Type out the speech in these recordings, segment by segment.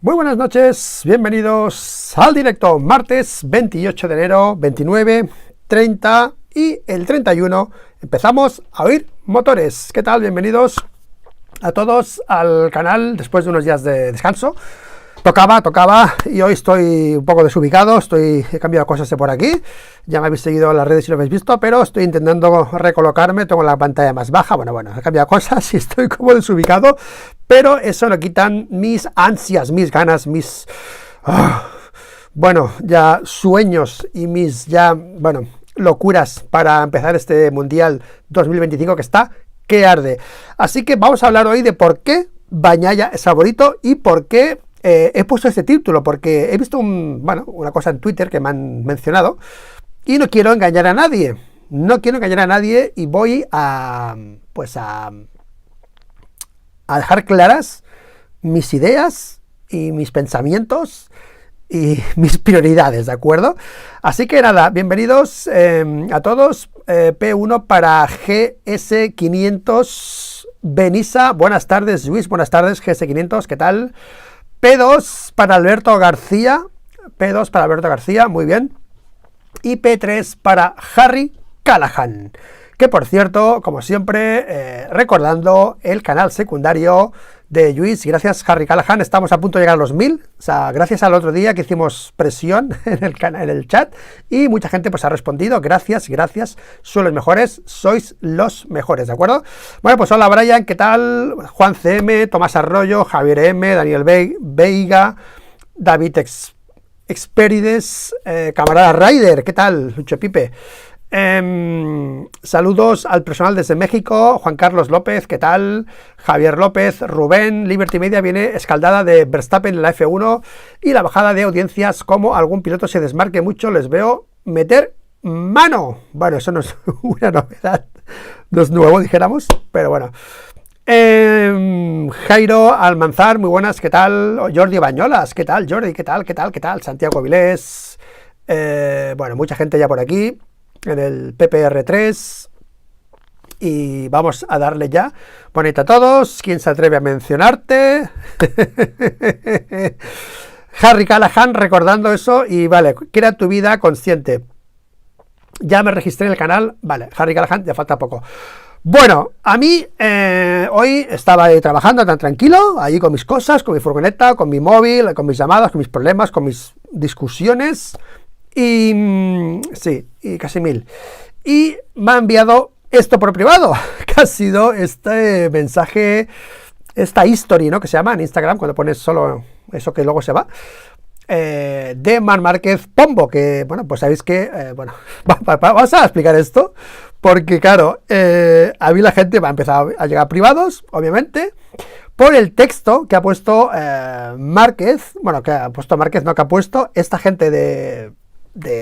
Muy buenas noches, bienvenidos al directo martes 28 de enero, 29, 30 y el 31 empezamos a oír motores. ¿Qué tal? Bienvenidos a todos al canal después de unos días de descanso. Tocaba y hoy estoy un poco desubicado, he cambiado cosas de por aquí, ya me habéis seguido en las redes y lo habéis visto, pero estoy intentando recolocarme, tengo la pantalla más baja, bueno, he cambiado cosas y estoy como desubicado, pero eso no quitan mis ansias, mis ganas, ya sueños y locuras para empezar este Mundial 2025 que arde. Así que vamos a hablar hoy de por qué Bagnaia es favorito y por qué he puesto este título, porque he visto una cosa en Twitter que me han mencionado y no quiero engañar a nadie. Y voy a dejar claras mis ideas y mis pensamientos y mis prioridades, ¿de acuerdo? Así que nada, bienvenidos a todos. P1 para GS500 Benissa, buenas tardes Luis, buenas tardes GS500, ¿qué tal? P2 para Alberto García, muy bien. Y P3 para Harry Callahan, que por cierto, como siempre, recordando el canal secundario de Luis, gracias Harry Callahan, estamos a punto de llegar a los 1000, o sea, gracias al otro día que hicimos presión en el chat y mucha gente pues ha respondido, gracias, sois los mejores, ¿de acuerdo? Bueno, pues hola Brian, ¿qué tal? Juan CM, Tomás Arroyo, Javier M, Daniel Veiga, David Experides, camarada Ryder, ¿qué tal? Lucho Pipe. Saludos al personal desde México, Juan Carlos López, ¿qué tal? Javier López, Rubén, Liberty Media viene escaldada de Verstappen en la F1 y la bajada de audiencias, como algún piloto se desmarque mucho, les veo meter mano. Bueno, eso no es una novedad, no es nuevo, dijéramos, pero bueno. Jairo Almanzar, muy buenas, ¿qué tal? Jordi Bañolas, ¿qué tal? Jordi, ¿qué tal? Santiago Vilés, mucha gente ya por aquí en el PPR3 y vamos a darle ya. Bonita a todos. ¿Quién se atreve a mencionarte? Harry Callahan recordando eso y vale, crea tu vida consciente. Ya me registré en el canal, vale, Harry Callahan, ya falta poco. Bueno, a mí hoy estaba ahí trabajando tan tranquilo, allí con mis cosas, con mi furgoneta, con mi móvil, con mis llamadas, con mis problemas, con mis discusiones. Y sí, y casi 1000. Y me ha enviado esto por privado, que ha sido este mensaje, esta history, ¿no? Que se llama en Instagram, cuando pones solo eso que luego se va, de Marc Márquez Pombo, que, pues sabéis que, vamos a explicar esto, porque claro, a mí la gente va a empezar a llegar privados, obviamente, por el texto que ha puesto Márquez, que ha puesto esta gente de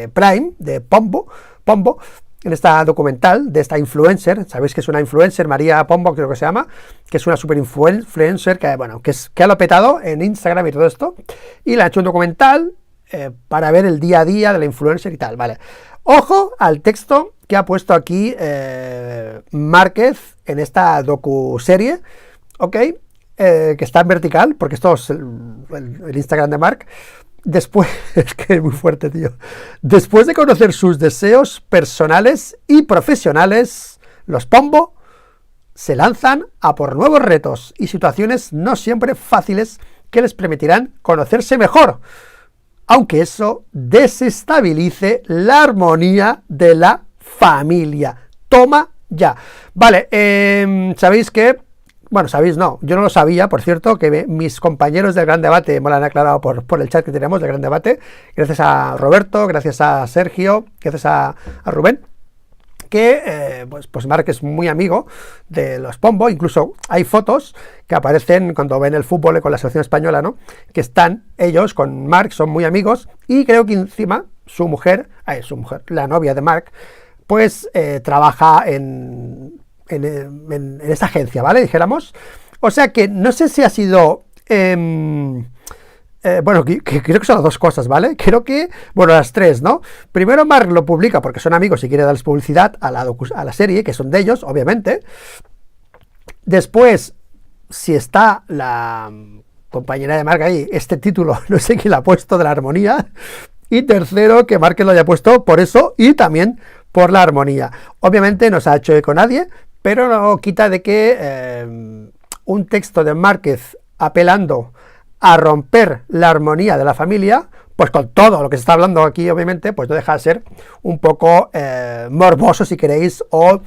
Prime, de Pombo, en esta documental de esta influencer, sabéis que es una influencer, María Pombo creo que se llama, que es una super influencer que ha lo petado en Instagram y todo esto, y le ha hecho un documental para ver el día a día de la influencer y tal, ¿vale? Ojo al texto que ha puesto aquí Márquez en esta docuserie, ¿ok? Que está en vertical, porque esto es el Instagram de Marc. Después, es que es muy fuerte, tío. Después de conocer sus deseos personales y profesionales, los Pombo se lanzan a por nuevos retos y situaciones no siempre fáciles que les permitirán conocerse mejor, aunque eso desestabilice la armonía de la familia. Toma ya. Vale, sabéis que... sabéis, no, yo no lo sabía, por cierto, que mis compañeros del Gran Debate me lo han aclarado por el chat que tenemos del Gran Debate, gracias a Roberto, gracias a Sergio, gracias a Rubén, que pues Marc es muy amigo de los Pombo, incluso hay fotos que aparecen cuando ven el fútbol con la selección española, ¿no? Que están ellos con Marc, son muy amigos, y creo que encima su mujer, la novia de Marc, pues trabaja en esta agencia, ¿vale? Dijéramos. O sea que no sé si ha sido... creo que son las dos cosas, ¿vale? Creo que, las tres, ¿no? Primero Marc lo publica porque son amigos y quiere darles publicidad a la serie, que son de ellos, obviamente. Después, si está compañera de Marc ahí, este título, no sé quién lo ha puesto, de la armonía. Y tercero, que Márquez lo haya puesto por eso y también por la armonía. Obviamente no se ha hecho eco nadie, pero no quita de que un texto de Márquez apelando a romper la armonía de la familia, pues con todo lo que se está hablando aquí, obviamente, pues no deja de ser un poco morboso, si queréis, o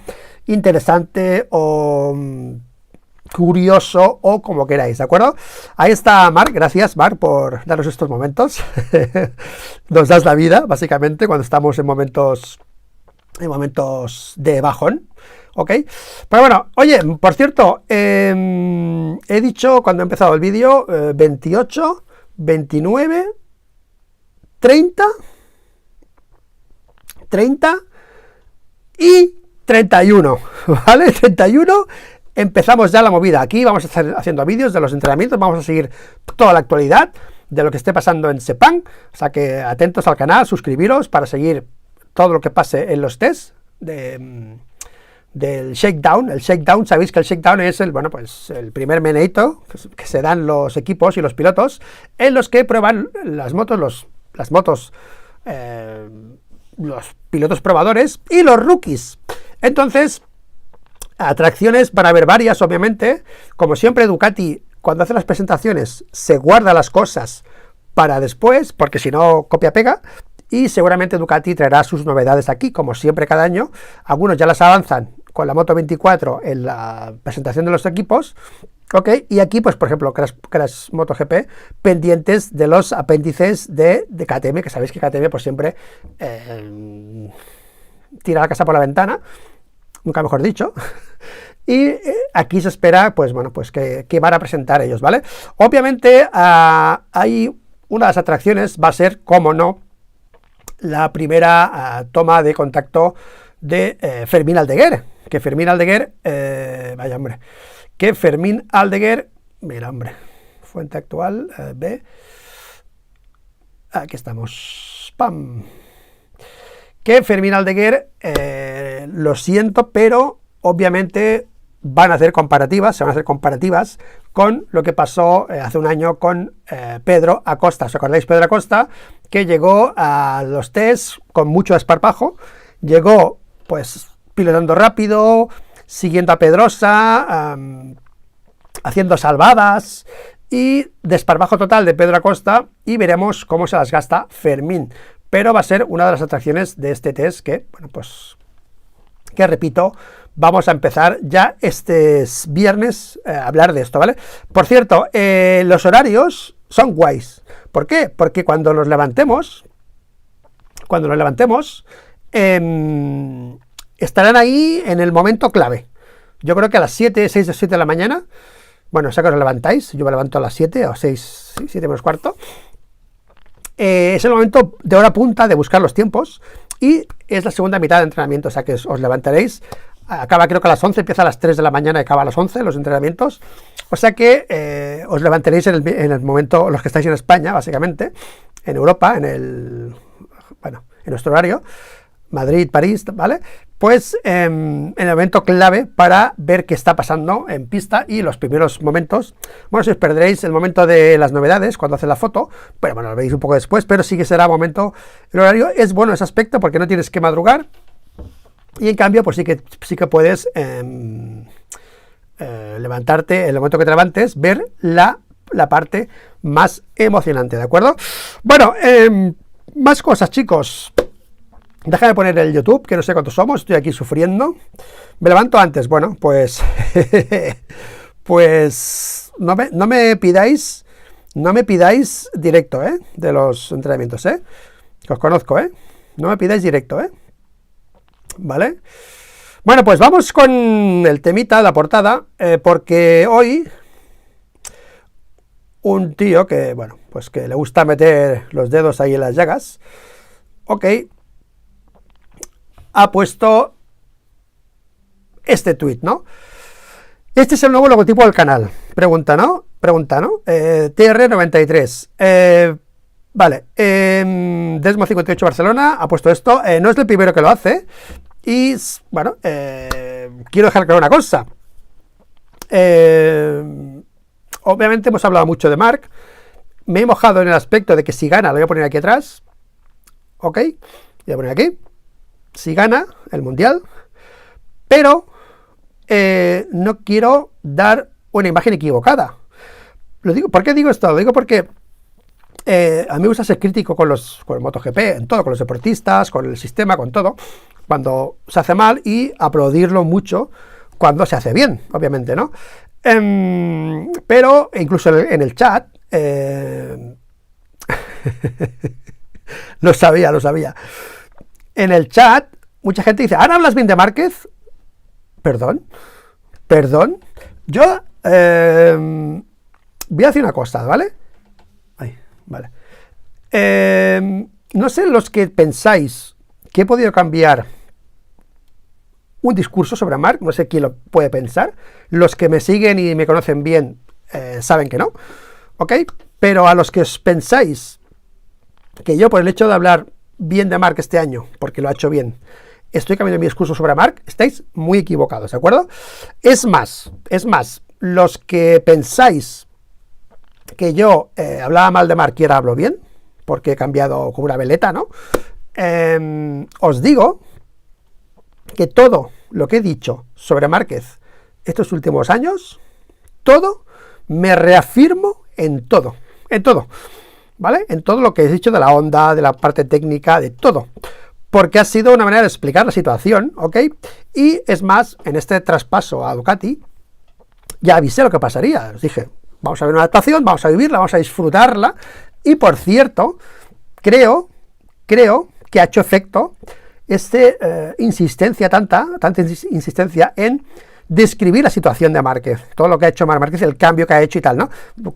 interesante, o curioso, o como queráis, ¿de acuerdo? Ahí está Marc, gracias Marc por darnos estos momentos. Nos das la vida, básicamente, cuando estamos en momentos de bajón, ¿ok? Pero bueno, oye, por cierto, he dicho cuando he empezado el vídeo 28, 29, 30 y 31, ¿vale? 31, empezamos ya la movida. Aquí vamos a estar haciendo vídeos de los entrenamientos, vamos a seguir toda la actualidad de lo que esté pasando en Sepang, o sea que atentos al canal, suscribiros para seguir todo lo que pase en los tests del shakedown. El shakedown, sabéis que el shakedown es pues el primer meneito que se dan los equipos y los pilotos en los que prueban las motos, los pilotos probadores y los rookies. Entonces, atracciones para ver varias, obviamente. Como siempre, Ducati, cuando hace las presentaciones, se guarda las cosas para después, porque si no, copia-pega. Y seguramente Ducati traerá sus novedades aquí, como siempre cada año. Algunos ya las avanzan con la Moto 24 en la presentación de los equipos, ¿ok? Y aquí, pues, por ejemplo, Crash MotoGP, pendientes de los apéndices de KTM, que sabéis que KTM, pues, siempre tira la casa por la ventana, nunca mejor dicho. Y aquí se espera, pues, bueno, pues que van a presentar ellos, ¿vale? Obviamente, hay una de las atracciones, va a ser, como no, la primera toma de contacto de Fermín Aldeguer, que Fermín Aldeguer, mira, hombre, fuente actual, aquí estamos, ¡pam! Que Fermín Aldeguer, lo siento, pero obviamente se van a hacer comparativas con lo que pasó hace un año con Pedro Acosta. ¿Os acordáis? Pedro Acosta, que llegó a los test con mucho desparpajo, llegó pues pilotando rápido, siguiendo a Pedrosa, haciendo salvadas, y desparpajo total de Pedro Acosta, y veremos cómo se las gasta Fermín. Pero va a ser una de las atracciones de este test que, bueno, pues, que repito, vamos a empezar ya este viernes a hablar de esto, ¿vale? Por cierto, los horarios son guays. ¿Por qué? Porque cuando nos levantemos, estarán ahí en el momento clave. Yo creo que a las 6 o 7 de la mañana, bueno, sé que os levantáis, yo me levanto a las 7 o 6, 7 menos cuarto, es el momento de hora punta de buscar los tiempos, y es la segunda mitad de entrenamiento, o sea que os levantaréis, acaba creo que a las 11, empieza a las 3 de la mañana y acaba a las 11 los entrenamientos, o sea que os levantaréis en el momento, los que estáis en España, básicamente, en Europa, en nuestro horario, Madrid, París, ¿vale? Pues en el momento clave para ver qué está pasando en pista y los primeros momentos. Bueno, si os perderéis el momento de las novedades cuando hace la foto, pero bueno, lo veis un poco después, pero sí que será momento. El horario es bueno ese aspecto porque no tienes que madrugar, y en cambio, pues sí que puedes levantarte, en el momento que te levantes, ver la parte más emocionante, ¿de acuerdo? Bueno, más cosas, chicos. Déjame poner el YouTube, que no sé cuántos somos, estoy aquí sufriendo. Me levanto antes, bueno, pues pues no me pidáis directo, de los entrenamientos, que os conozco, no me pidáis directo, ¿vale? Bueno, pues vamos con el temita, la portada, porque hoy un tío que, bueno, pues que le gusta meter los dedos ahí en las llagas, ok, ha puesto este tweet, ¿no? Este es el nuevo logotipo del canal. Pregunta, ¿no? TR93. Vale. Desmo58 Barcelona ha puesto esto. No es el primero que lo hace. Y, bueno, quiero dejar claro una cosa. obviamente hemos hablado mucho de Marc. Me he mojado en el aspecto de que si gana, lo voy a poner aquí atrás. Ok, voy a poner aquí. Si gana el Mundial. Pero no quiero dar una imagen equivocada. Lo digo, ¿por qué digo esto? Lo digo porque a mí me gusta ser crítico con el MotoGP, en todo, con los deportistas, con el sistema, con todo, cuando se hace mal, y aplaudirlo mucho cuando se hace bien, obviamente, ¿no? Pero incluso en el chat, lo sabía. En el chat, mucha gente dice, ¿ahora hablas bien de Márquez? Perdón. Yo voy a decir una cosa, ¿vale? Vale. No sé los que pensáis que he podido cambiar un discurso sobre Marc, no sé quién lo puede pensar. Los que me siguen y me conocen bien saben que no, ¿ok? Pero a los que os pensáis que yo, por el hecho de hablar bien de Marc este año, porque lo ha hecho bien, estoy cambiando mi discurso sobre Marc, estáis muy equivocados, ¿de acuerdo? Es más, los que pensáis que yo hablaba mal de Marc y ahora hablo bien, porque he cambiado como una veleta, ¿no? Os digo que todo lo que he dicho sobre Márquez estos últimos años, todo, me reafirmo en todo, ¿vale? En todo lo que he dicho de la Honda, de la parte técnica, de todo, porque ha sido una manera de explicar la situación, ¿ok? Y es más, en este traspaso a Ducati, ya avisé lo que pasaría, os dije, vamos a ver una adaptación, vamos a vivirla, vamos a disfrutarla, y por cierto, creo que ha hecho efecto insistencia, tanta insistencia en describir la situación de Márquez, todo lo que ha hecho Marc Márquez, el cambio que ha hecho y tal, ¿no?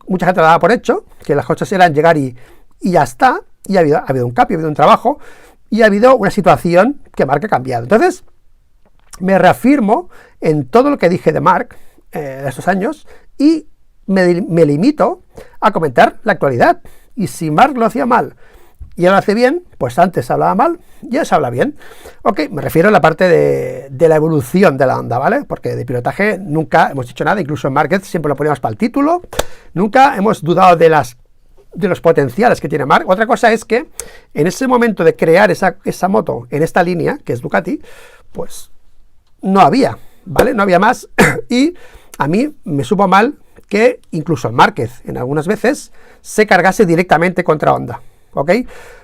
Mucha gente lo daba por hecho, que las cosas eran llegar y ya está, y ha habido un cambio, ha habido un trabajo, y ha habido una situación que Marc ha cambiado. Entonces, me reafirmo en todo lo que dije de Marc de estos años, y me limito a comentar la actualidad. Y si Marc lo hacía mal y ahora lo hace bien, pues antes hablaba mal y ahora se habla bien. Ok, me refiero a la parte de la evolución de la Honda, ¿vale? Porque de pilotaje nunca hemos dicho nada, incluso en Márquez siempre lo poníamos para el título, nunca hemos dudado de los potenciales que tiene Marc. Otra cosa es que en ese momento de crear esa moto en esta línea, que es Ducati, pues no había, ¿vale? No había más, y a mí me supo mal que incluso Márquez en algunas veces se cargase directamente contra Honda, ¿ok?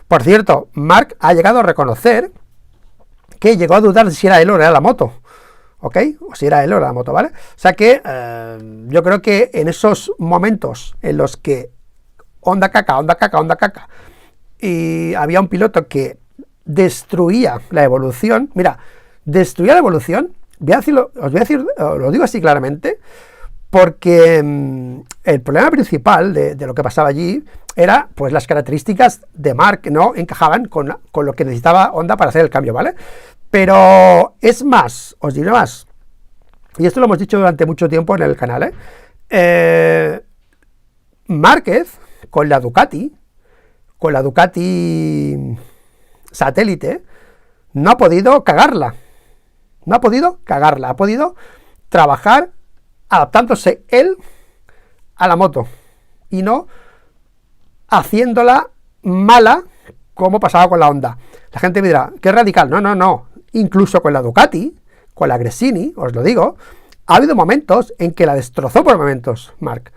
Por cierto, Marc ha llegado a reconocer que llegó a dudar de si era él o era la moto, ¿ok? O si era él o era la moto, ¿vale? O sea que yo creo que en esos momentos en los que Honda caca, y había un piloto que destruía la evolución, destruía la evolución, os voy a decir, lo digo así claramente, porque el problema principal de lo que pasaba allí era, pues, las características de Marc no encajaban con lo que necesitaba Honda para hacer el cambio, ¿vale? Pero es más, os diré más, y esto lo hemos dicho durante mucho tiempo en el canal, Márquez con la Ducati satélite, no ha podido cagarla, ha podido trabajar adaptándose él a la moto y no haciéndola mala como pasaba con la Honda. La gente me dirá, qué radical. No, incluso con la Ducati, con la Gresini, os lo digo, ha habido momentos en que la destrozó por momentos Marc.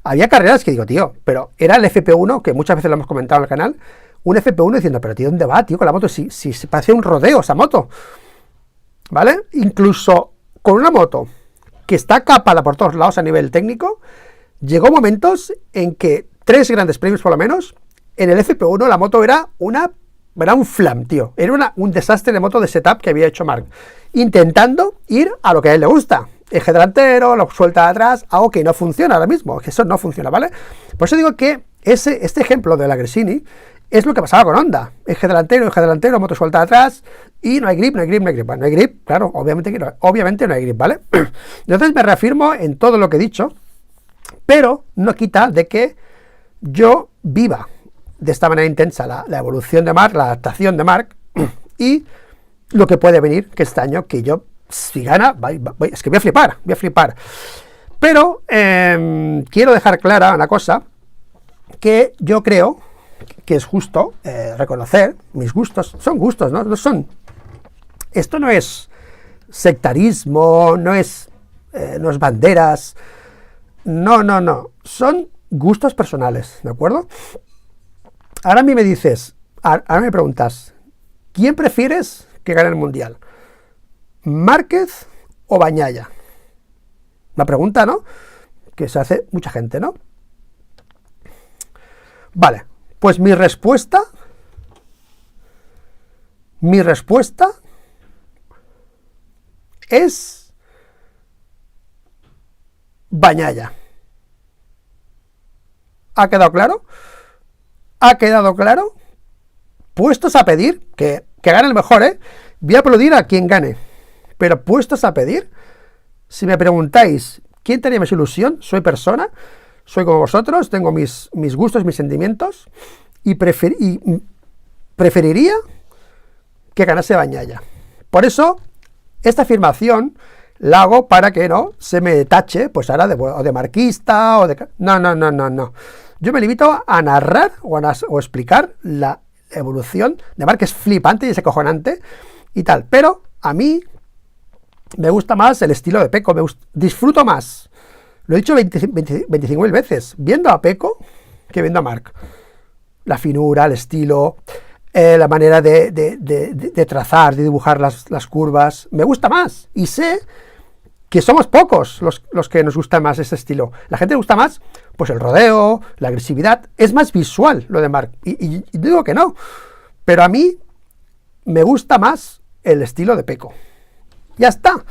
Había carreras que digo, tío, pero era el FP1, que muchas veces lo hemos comentado en el canal, un FP1 diciendo, pero tío, ¿dónde va, tío, con la moto? Si se parecía un rodeo esa moto, ¿vale? Incluso con una moto que está capada por todos lados a nivel técnico, llegó momentos en que 3 grandes premios por lo menos, en el FP1 la moto era un flam, tío, era un desastre de moto de setup que había hecho Marc, intentando ir a lo que a él le gusta, eje delantero, lo suelta de atrás, algo que no funciona ahora mismo, que eso no funciona, ¿vale? Por eso digo que este ejemplo de la Gresini es lo que pasaba con Honda, eje delantero, moto suelta de atrás, y no hay grip. Bueno, no hay grip, claro, obviamente no hay grip, ¿vale? Entonces me reafirmo en todo lo que he dicho, pero no quita de que yo viva de esta manera intensa la evolución de Marc, la adaptación de Marc, y lo que puede venir, que este año, que yo, si gana, es que voy a flipar. Pero quiero dejar clara una cosa, que yo creo que es justo reconocer mis gustos. Son gustos, ¿no? No son... Esto no es sectarismo, no es banderas, no. Son gustos personales, ¿de acuerdo? Ahora a mí me dices, ahora me preguntas, ¿quién prefieres que gane el Mundial? ¿Márquez o Bagnaia? Una pregunta, ¿no? Que se hace mucha gente, ¿no? Vale, pues mi respuesta es Bagnaia. ¿Ha quedado claro? ¿Ha quedado claro? Puestos a pedir, que gane el mejor, ¿eh? Voy a aplaudir a quien gane. Pero puestos a pedir, si me preguntáis quién tenía más ilusión, soy persona, soy como vosotros, tengo mis gustos, mis sentimientos, y preferiría que ganase Bagnaia. Por eso, esta afirmación la hago para que no se me tache, pues ahora de marquista, o de... No. Yo me limito a narrar o explicar la evolución de Marc, que es flipante y es acojonante y tal, pero a mí me gusta más el estilo de Peco, disfruto más, lo he dicho 25.000 veces, viendo a Peco que viendo a Marc. La finura, el estilo, la manera de trazar, de dibujar las curvas, me gusta más, y sé que somos pocos los que nos gusta más ese estilo. La gente le gusta más pues el rodeo, la agresividad, es más visual lo de Marc, y digo que no, pero a mí me gusta más el estilo de Peco. Ya está,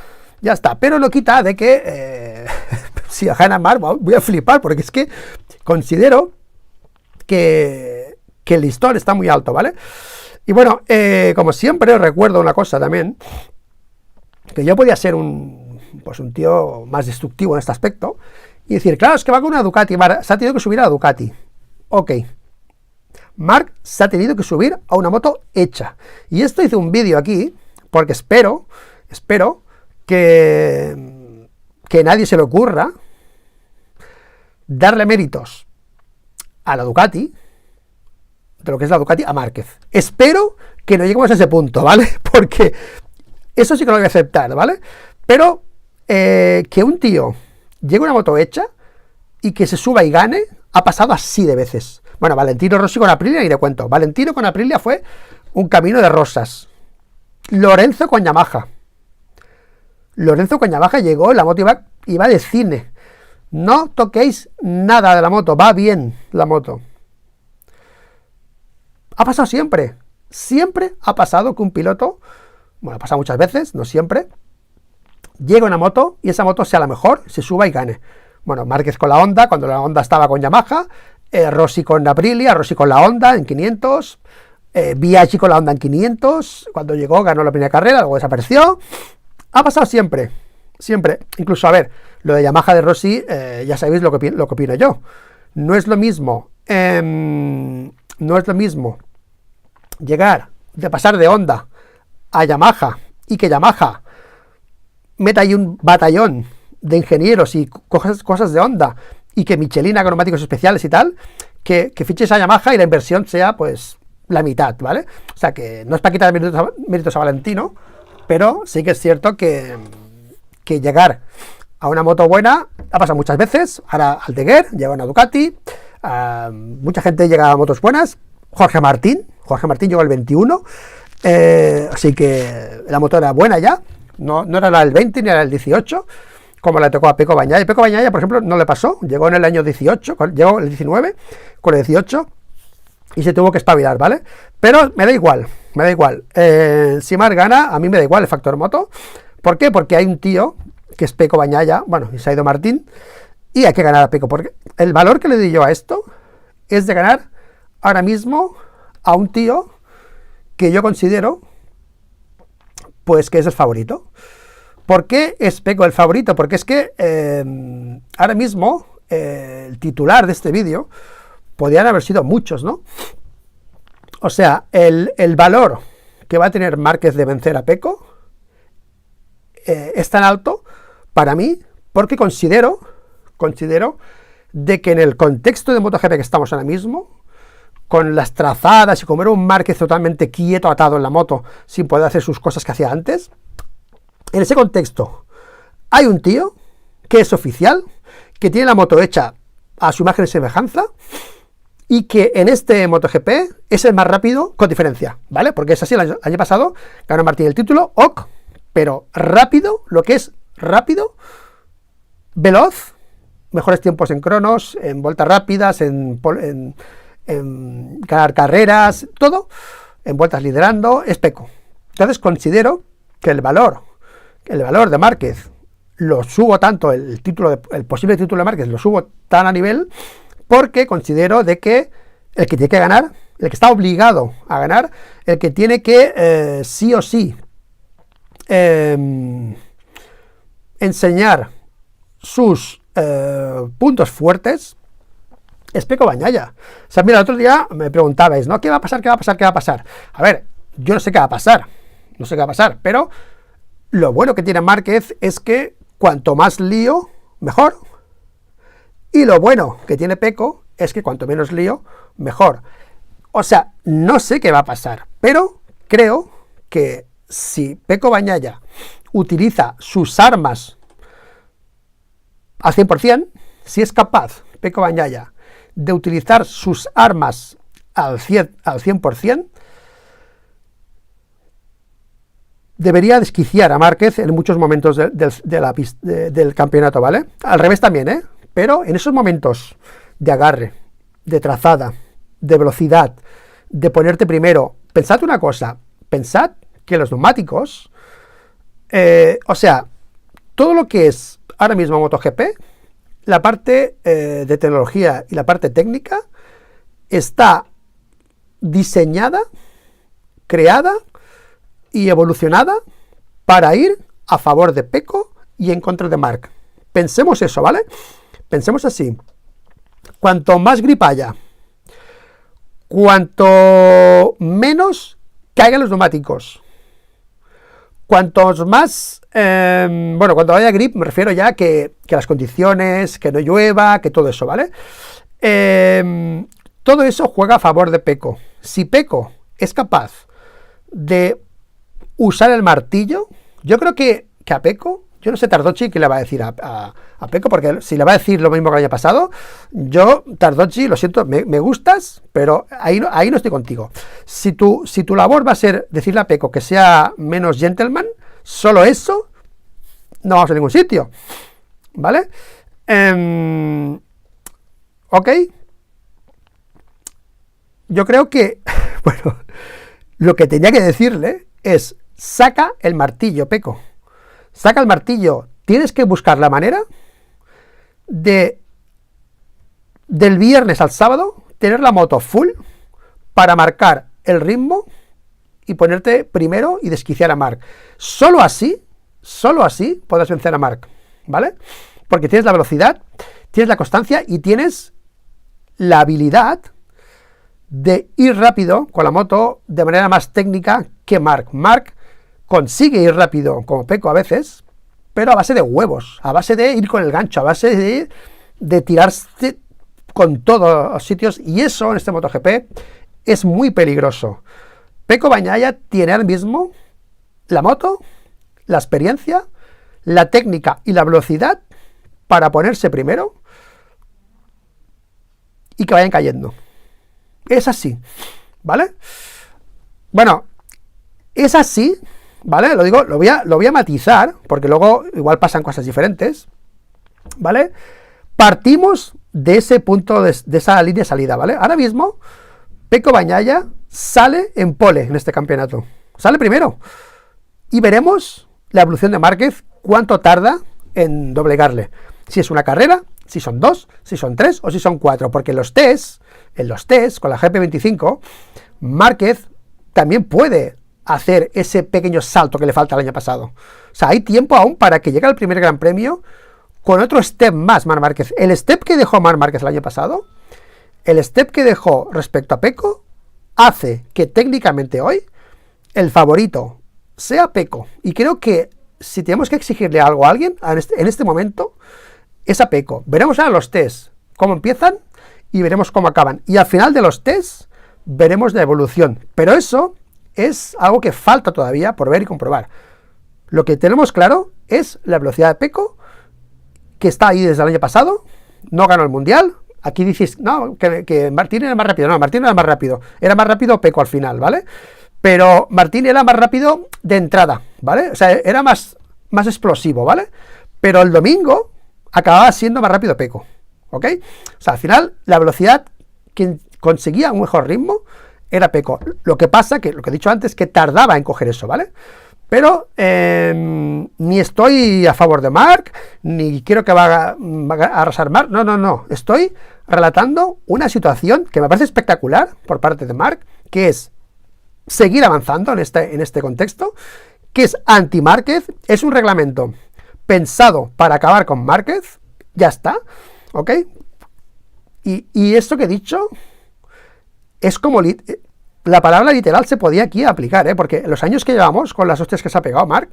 pero no quita de que si gana Marc voy a flipar, porque es que considero que el listón está muy alto, ¿vale? Y bueno, como siempre recuerdo una cosa también, que yo podía ser un tío más destructivo en este aspecto, y decir, claro, es que va con una Ducati, se ha tenido que subir a la Ducati. Ok, Marc se ha tenido que subir a una moto hecha, y esto hice un vídeo aquí, porque espero que nadie se le ocurra darle méritos a la Ducati, de lo que es la Ducati, a Márquez. Espero que no lleguemos a ese punto, ¿vale? Porque eso sí que lo voy a aceptar, ¿vale? Pero que un tío llegue a una moto hecha y que se suba y gane, ha pasado así de veces. Bueno, Valentino Rossi con Aprilia, y le cuento. Valentino con Aprilia fue un camino de rosas. Lorenzo con Yamaha. Llegó, la moto iba de cine. No toquéis nada de la moto, va bien la moto. Ha pasado siempre ha pasado que un piloto, bueno, ha pasado muchas veces, no siempre, llega una moto y esa moto sea la mejor, se suba y gane. Bueno, Márquez con la Honda, cuando la Honda estaba con Yamaha, Rossi con Aprilia, Rossi con la Honda en 500, Biaggi con la Honda en 500, cuando llegó ganó la primera carrera, luego desapareció. Ha pasado siempre, incluso, a ver, lo de Yamaha de Rossi, ya sabéis lo que opino yo. No es lo mismo llegar, de pasar de Honda a Yamaha, y que Yamaha meta ahí un batallón de ingenieros y cosas de Honda, y que Michelin haga neumáticos especiales y tal, que fiches a Yamaha y la inversión sea pues la mitad, ¿vale? O sea, que no es para quitar méritos a Valentino, pero sí que es cierto que llegar a una moto buena ha pasado muchas veces. Ahora Aldeguer llega a una Ducati, mucha gente llega a motos buenas. Jorge Martín llegó al 21, así que la moto era buena ya, no era la del 20 ni era el 18, como le tocó a Peco Bagnaia. Y Peco Bagnaia, por ejemplo, no le pasó, llegó en el año 18, llegó el 19 con el 18 y se tuvo que espabilar, ¿vale? Pero me da igual. Si Marc gana, a mí me da igual el factor moto. ¿Por qué? Porque hay un tío que es Peco Bagnaia, bueno, y se ha ido Martín, y hay que ganar a Peco, porque el valor que le doy yo a esto es de ganar ahora mismo a un tío que yo considero pues que es el favorito. ¿Por qué es Peco el favorito? Porque es que ahora mismo el titular de este vídeo podrían haber sido muchos, ¿no? O sea, el valor que va a tener Márquez de vencer a Peco es tan alto para mí, porque considero considero de que en el contexto de MotoGP que estamos ahora mismo, con las trazadas y como era un Márquez totalmente quieto, atado en la moto, sin poder hacer sus cosas que hacía antes, en ese contexto hay un tío que es oficial, que tiene la moto hecha a su imagen y semejanza, y que en este MotoGP es el más rápido con diferencia, ¿vale? Porque es así, el año pasado ganó Martín el título, ok, pero rápido, lo que es rápido, veloz, mejores tiempos en cronos, en vueltas rápidas, en ganar carreras, todo, en vueltas liderando, es Pecco. Entonces considero que el valor de Márquez lo subo tanto, el posible título de Márquez lo subo tan a nivel, porque considero de que el que tiene que ganar, el que está obligado a ganar, el que tiene que sí o sí enseñar sus puntos fuertes, es Pecco Bagnaia. O sea, mira, el otro día me preguntabais, ¿no? ¿Qué va a pasar? ¿Qué va a pasar? ¿Qué va a pasar? A ver, yo no sé qué va a pasar, pero lo bueno que tiene Márquez es que cuanto más lío, mejor. Y lo bueno que tiene Pecco es que cuanto menos lío, mejor. O sea, no sé qué va a pasar, pero creo que si Pecco Bagnaia utiliza sus armas al 100%, si es capaz Pecco Bagnaia de utilizar sus armas al 100%, debería desquiciar a Márquez en muchos momentos del campeonato, ¿vale? Al revés también, ¿eh? Pero en esos momentos de agarre, de trazada, de velocidad, de ponerte primero, pensad una cosa, pensad que los neumáticos, o sea, todo lo que es ahora mismo MotoGP, la parte de tecnología y la parte técnica está diseñada, creada y evolucionada para ir a favor de Pecco y en contra de Marc. Pensemos eso, ¿vale? Pensemos así. Cuanto más grip haya, cuanto menos caigan los neumáticos, cuantos más, cuando haya grip me refiero ya que las condiciones, que no llueva, que todo eso, ¿vale? Todo eso juega a favor de Pecco. Si Pecco es capaz de usar el martillo, yo creo que a Pecco, yo no sé Tardocci qué le va a decir a Pecco, porque si le va a decir lo mismo que el año pasado, yo, Tardocci, lo siento, me gustas, pero ahí no estoy contigo. Si tu labor va a ser decirle a Pecco que sea menos gentleman, solo eso, no vamos a ningún sitio, ¿vale? Ok. Yo creo que, bueno, lo que tenía que decirle es, saca el martillo, Pecco. Saca el martillo. Tienes que buscar la manera del viernes al sábado tener la moto full para marcar el ritmo y ponerte primero y desquiciar a Marc. Solo así podrás vencer a Marc, ¿vale? Porque tienes la velocidad, tienes la constancia y tienes la habilidad de ir rápido con la moto de manera más técnica que Marc. Marc consigue ir rápido como Pecco a veces, pero a base de huevos, a base de ir con el gancho, a base de tirarse con todos los sitios, y eso en este MotoGP es muy peligroso. Pecco Bagnaia tiene ahora mismo la moto, la experiencia, la técnica y la velocidad para ponerse primero y que vayan cayendo. Es así, ¿vale? Bueno, es así, ¿vale? Lo digo, lo voy a matizar, porque luego igual pasan cosas diferentes, ¿vale? Partimos de ese punto, de esa línea de salida, ¿vale? Ahora mismo, Pecco Bagnaia sale en pole en este campeonato. Sale primero. Y veremos la evolución de Márquez, cuánto tarda en doblegarle. Si es una carrera, si son 2, si son 3 o si son 4. Porque en los tests, con la GP25, Márquez también puede hacer ese pequeño salto que le falta el año pasado. O sea, hay tiempo aún para que llegue al primer Gran Premio con otro step más, Marc Márquez. El step que dejó Marc Márquez el año pasado, el step que dejó respecto a Pecco, hace que técnicamente hoy el favorito sea Pecco. Y creo que si tenemos que exigirle algo a alguien en este momento, es a Peco. Veremos ahora los tests, cómo empiezan y veremos cómo acaban. Y al final de los tests veremos la evolución. Pero eso es algo que falta todavía por ver y comprobar. Lo que tenemos claro es la velocidad de Peco, que está ahí desde el año pasado, no ganó el Mundial. Aquí dices, no, que Martín era más rápido. No, Martín era más rápido. Era más rápido Peco al final, ¿vale? Pero Martín era más rápido de entrada, ¿vale? O sea, era más explosivo, ¿vale? Pero el domingo acababa siendo más rápido Peco, ¿ok? O sea, al final, la velocidad, quien conseguía un mejor ritmo era Peco. Lo que pasa, que lo que he dicho antes, que tardaba en coger eso, ¿vale? Pero ni estoy a favor de Marc, ni quiero que va a arrasar Marc. No. Estoy relatando una situación que me parece espectacular por parte de Marc, que es seguir avanzando en este contexto, que es anti-Márquez, es un reglamento pensado para acabar con Márquez, ya está, ¿ok? Y esto que he dicho es como... La palabra literal se podía aquí aplicar, porque en los años que llevamos con las hostias que se ha pegado Marc,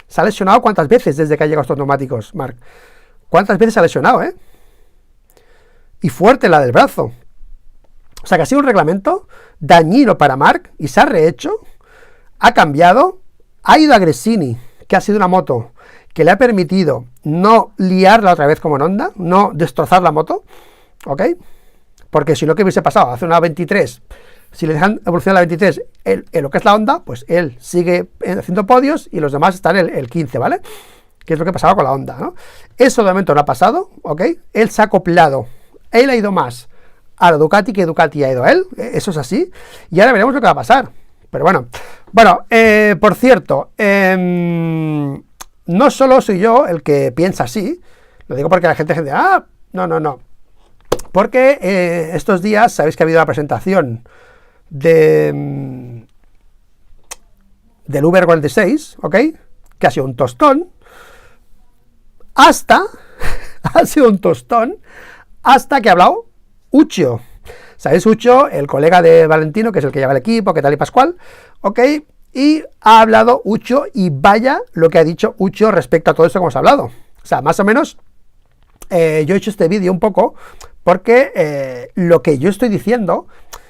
se ha lesionado ¿cuántas veces desde que ha llegado estos neumáticos, Marc? ¿Cuántas veces se ha lesionado, Y fuerte la del brazo. O sea que ha sido un reglamento dañino para Marc y se ha rehecho, ha cambiado, ha ido a Gresini, que ha sido una moto que le ha permitido no liarla otra vez como en Honda, no destrozar la moto, ¿ok? Porque si no, ¿qué hubiese pasado? Hace una 23... Si le dejan evolucionar la 23 en lo que es la Honda, pues él sigue haciendo podios y los demás están en el 15, ¿vale? Que es lo que pasaba con la Honda, ¿no? Eso de momento no ha pasado, ¿ok? Él se ha acoplado, él ha ido más a la Ducati que Ducati ha ido a él, eso es así, y ahora veremos lo que va a pasar. Pero bueno, por cierto, no solo soy yo el que piensa así, lo digo porque la gente dice, no. Porque estos días sabéis que ha habido la presentación del Uber 46, ¿ok? Que ha sido un tostón, ha sido un tostón, hasta que ha hablado Uccio. ¿Sabéis? Uccio, el colega de Valentino, que es el que lleva el equipo, que tal y pascual, ¿ok? Y ha hablado Uccio, y vaya lo que ha dicho Uccio respecto a todo eso que hemos hablado. O sea, más o menos, yo he hecho este vídeo un poco porque lo que yo estoy diciendo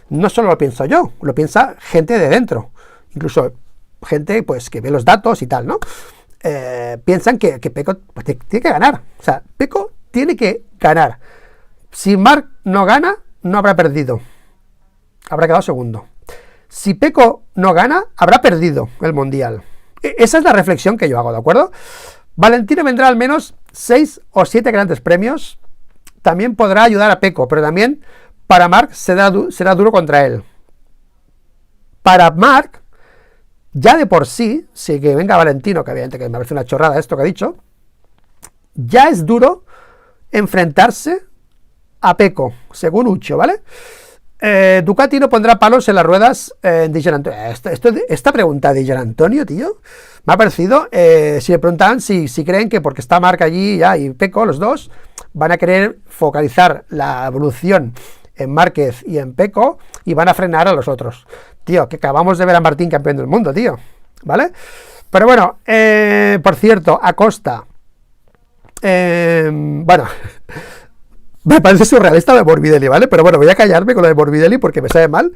no solo lo pienso yo, lo piensa gente de dentro, incluso gente pues que ve los datos y tal, ¿no? Piensan que Peco pues, tiene que ganar, o sea, Peco tiene que ganar. Si Marc no gana, no habrá perdido, habrá quedado segundo. Si Peco no gana, habrá perdido el Mundial. Esa es la reflexión que yo hago, ¿de acuerdo? Valentino vendrá al menos 6 o 7 grandes premios, también podrá ayudar a Peco, pero también para Marc será duro contra él. Para Marc, ya de por sí, si que venga Valentino, que obviamente que me parece una chorrada esto que ha dicho, ya es duro enfrentarse a Peco, según Uccio, ¿vale? Ducati no pondrá palos en las ruedas de Gian Antonio. Esta pregunta de Gian Antonio, tío, me ha parecido, si le preguntaban si creen que porque está Marc allí ya y Peco, los dos, van a querer focalizar la evolución en Márquez y en Peco y van a frenar a los otros. Tío, que acabamos de ver a Martín campeón del mundo, tío, ¿vale? Pero bueno, por cierto, Acosta, bueno, me parece surrealista lo de Morbidelli, ¿vale? Pero bueno, voy a callarme con lo de Morbidelli porque me sabe mal,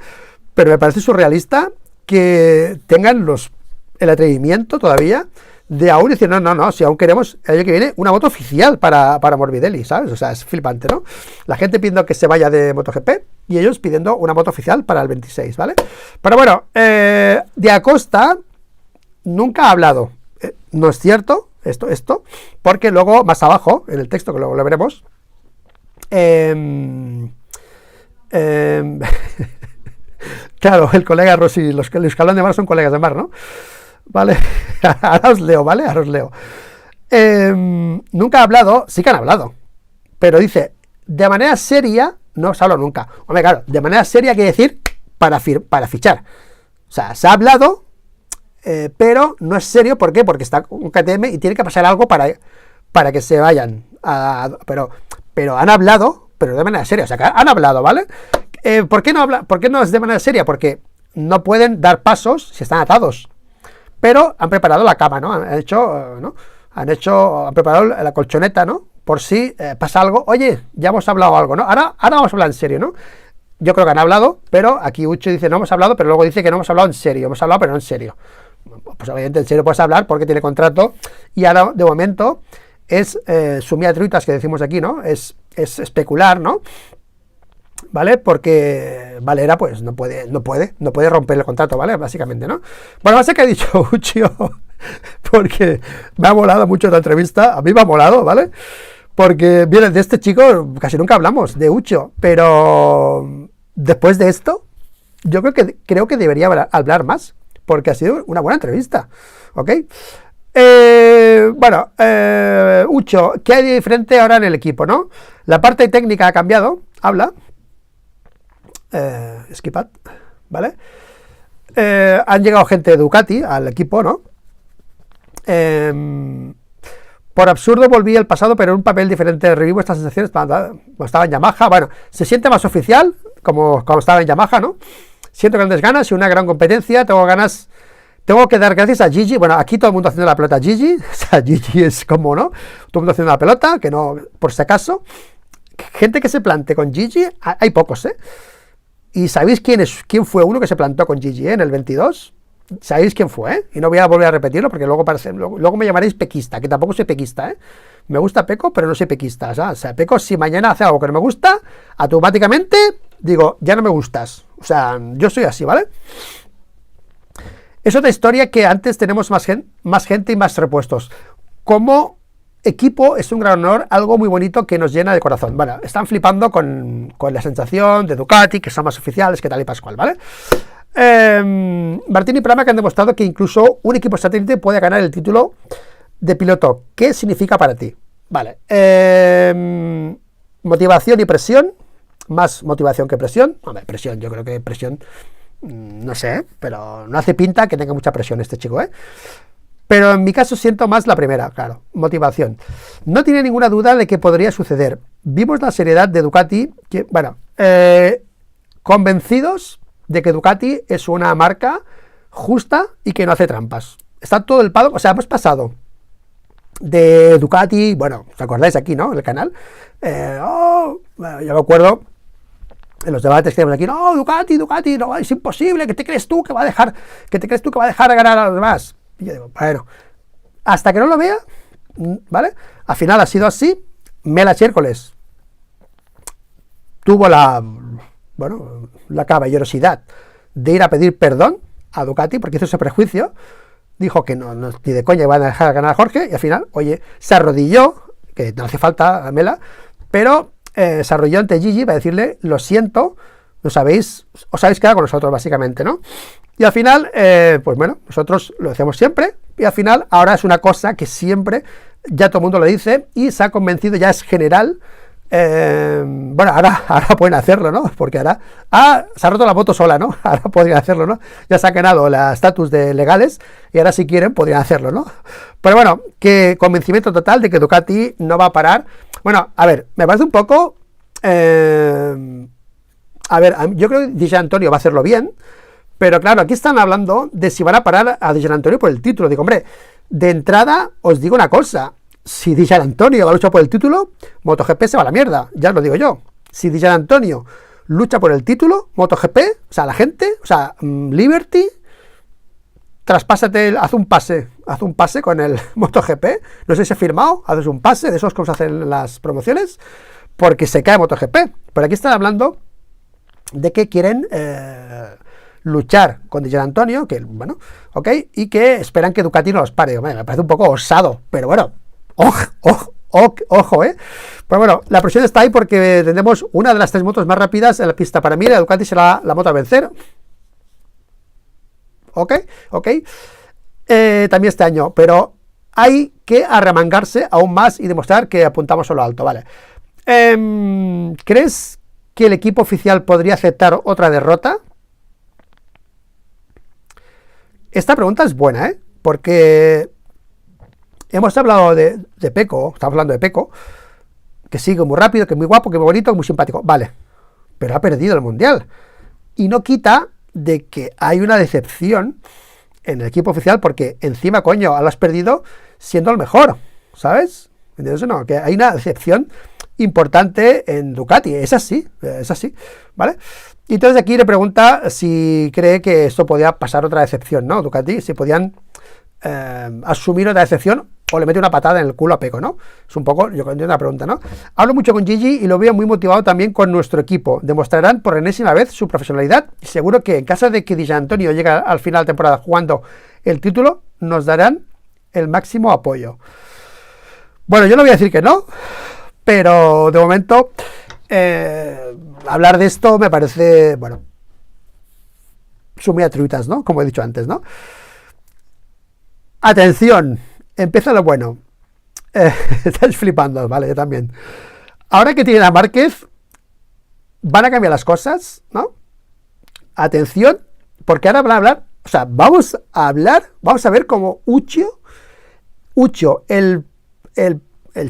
pero me parece surrealista que tengan el atrevimiento todavía de aún decir, no, si aún queremos el año que viene una moto oficial para Morbidelli, ¿sabes? O sea, es flipante, ¿no? La gente pidiendo que se vaya de MotoGP y ellos pidiendo una moto oficial para el 26, ¿vale? Pero bueno, de Acosta nunca ha hablado, no es cierto esto, porque luego más abajo, en el texto que luego lo veremos, claro, el colega Rossi, los que hablan de Mar son colegas de Mar, ¿no? Vale, ahora os leo, ¿vale? Ahora os leo. Nunca ha hablado, sí que han hablado, pero dice, de manera seria, no se ha hablado nunca. Hombre, claro, de manera seria quiere decir para fichar. O sea, se ha hablado, pero no es serio, ¿por qué? Porque está un KTM y tiene que pasar algo para que se vayan. Pero han hablado, pero de manera seria, o sea, que han hablado, ¿vale? ¿Por qué no es de manera seria? Porque no pueden dar pasos si están atados. Pero han preparado la cama, ¿no? Han preparado la colchoneta, ¿no? por si pasa algo. Oye, ya hemos hablado algo, ¿no? Ahora vamos a hablar en serio, ¿no? Yo creo que han hablado, pero aquí Ucho dice no hemos hablado, pero luego dice que no hemos hablado en serio. Hemos hablado, pero no en serio. Pues obviamente en serio puedes hablar porque tiene contrato y ahora de momento es sumia truitas que decimos aquí, ¿no? Es especular, ¿no? ¿Vale? Porque Valera pues no puede romper el contrato, ¿vale? Básicamente, ¿no? Bueno, no sé qué ha dicho Ucho, porque me ha molado mucho la entrevista, a mí me ha molado, ¿vale? Porque, miren, de este chico casi nunca hablamos, de Ucho, pero después de esto, yo creo que debería hablar más, porque ha sido una buena entrevista, ¿ok? Bueno, Ucho, ¿qué hay de diferente ahora en el equipo, no? La parte técnica ha cambiado, habla, Skipad, ¿vale? Han llegado gente de Ducati al equipo, ¿no? Por absurdo volví al pasado, pero en un papel diferente. Revivo estas sensaciones cuando estaba en Yamaha. Bueno, se siente más oficial, como estaba en Yamaha, ¿no? Siento grandes ganas y una gran competencia. Tengo que dar gracias a Gigi. Bueno, aquí todo el mundo haciendo la pelota a Gigi. O sea, Gigi es como, ¿no? Todo el mundo haciendo la pelota, que no, por si acaso. Gente que se plante con Gigi, hay pocos, ¿eh? ¿Y sabéis quién fue uno que se plantó con Gigi, en el 22? ¿Sabéis quién fue, eh? Y no voy a volver a repetirlo porque luego me llamaréis pequista, que tampoco soy pequista, ¿eh? Me gusta Peco, pero no soy pequista, ¿sabes? O sea, Peco, si mañana hace algo que no me gusta, automáticamente digo, ya no me gustas. O sea, yo soy así, ¿vale? Es otra historia que antes tenemos más gente y más repuestos. Como equipo es un gran honor, algo muy bonito que nos llena de corazón. Bueno, están flipando con la sensación de Ducati, que son más oficiales, que tal y pascual, ¿vale? Martín y Prama que han demostrado que incluso un equipo satélite puede ganar el título de piloto. ¿Qué significa para ti? Vale. Motivación y presión. Más motivación que presión. Hombre, presión, yo creo que presión, no sé, pero no hace pinta que tenga mucha presión este chico, ¿eh? Pero en mi caso siento más la primera, claro, motivación. No tiene ninguna duda de que podría suceder. Vimos la seriedad de Ducati, que, bueno, convencidos de que Ducati es una marca justa y que no hace trampas. Está todo el paddock, o sea, hemos pasado de Ducati, bueno, ¿os acordáis aquí, no? En el canal. Bueno, yo me acuerdo en los debates que tenemos aquí, no, Ducati, no, es imposible, ¿qué te crees tú que va a dejar ganar a los demás? Y yo digo, bueno, hasta que no lo vea, ¿vale? Al final ha sido así. Mela Chércoles tuvo la caballerosidad de ir a pedir perdón a Ducati porque hizo ese prejuicio. Dijo que no ni de coña iban a dejar ganar a Jorge y al final, oye, se arrodilló, que no hace falta a Mela, pero se arrodilló ante Gigi para decirle, lo siento, os habéis quedado con nosotros básicamente, ¿no? Y al final, pues bueno, nosotros lo hacemos siempre y al final ahora es una cosa que siempre ya todo el mundo lo dice y se ha convencido, ya es general. Bueno, ahora pueden hacerlo, ¿no? Porque ahora se ha roto la moto sola, ¿no? Ahora podrían hacerlo, ¿no? Ya se ha ganado la estatus de legales y ahora si quieren podrían hacerlo, ¿no? Pero bueno, que convencimiento total de que Ducati no va a parar. Bueno, a ver, me parece un poco... a ver, yo creo que Di Giannantonio va a hacerlo bien, pero claro, aquí están hablando de si van a parar a Di Giannantonio por el título. Digo, hombre, de entrada os digo una cosa. Si Di Giannantonio va a luchar por el título, MotoGP se va a la mierda, ya os lo digo yo. Si Di Giannantonio lucha por el título, MotoGP, o sea, la gente, o sea, Liberty, traspásate, haz un pase con el MotoGP, no sé si ha firmado, haces un pase, de esos que se hacen en las promociones, porque se cae MotoGP. Pero aquí están hablando de que quieren luchar con Di Giannantonio, que bueno, ok, y que esperan que Ducati no los pare. Me parece un poco osado, pero bueno, ojo, Pero bueno, la presión está ahí porque tenemos una de las 3 motos más rápidas en la pista. Para mí la Ducati será la moto a vencer. Ok. También este año, pero hay que arremangarse aún más y demostrar que apuntamos a lo alto, ¿vale? ¿Crees que el equipo oficial podría aceptar otra derrota? Esta pregunta es buena, porque hemos hablado de Pecco, estamos hablando de Pecco, que sigue muy rápido, que es muy guapo, que es muy bonito, que es muy simpático, vale, pero ha perdido el Mundial, y no quita de que hay una decepción en el equipo oficial, porque encima, coño, lo has perdido siendo el mejor, ¿sabes? ¿Entiendes o no? Que hay una decepción importante en Ducati, es así, ¿vale? Y entonces aquí le pregunta si cree que esto podía pasar otra decepción, ¿no? Ducati, si podían asumir otra decepción o le mete una patada en el culo a Pecco, ¿no? Es un poco, yo entiendo la pregunta, ¿no? Hablo mucho con Gigi y lo veo muy motivado también con nuestro equipo. Demostrarán por enésima vez su profesionalidad y seguro que en caso de que Di Giannantonio llegue al final de temporada jugando el título, nos darán el máximo apoyo. Bueno, yo no voy a decir que no, pero de momento hablar de esto me parece, bueno, sumir a truitas, ¿no? Como he dicho antes, ¿no? Atención, empieza lo bueno. Estáis flipando, vale, yo también. Ahora que tienen a Márquez, van a cambiar las cosas, ¿no? Atención, porque ahora van a hablar, o sea, vamos a ver cómo Ucho, el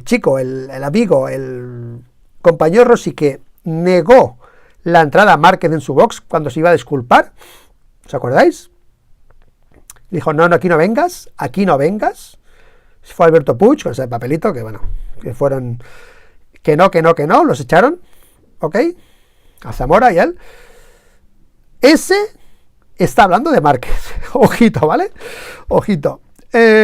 chico, el amigo, el compañero Rossi que negó la entrada a Márquez en su box cuando se iba a disculpar, ¿os acordáis? Dijo, no, aquí no vengas, fue Alberto Puig con ese papelito que, bueno, que fueron, que no, los echaron, ¿ok? A Zamora y él. Ese está hablando de Márquez, ojito, ¿vale? Ojito.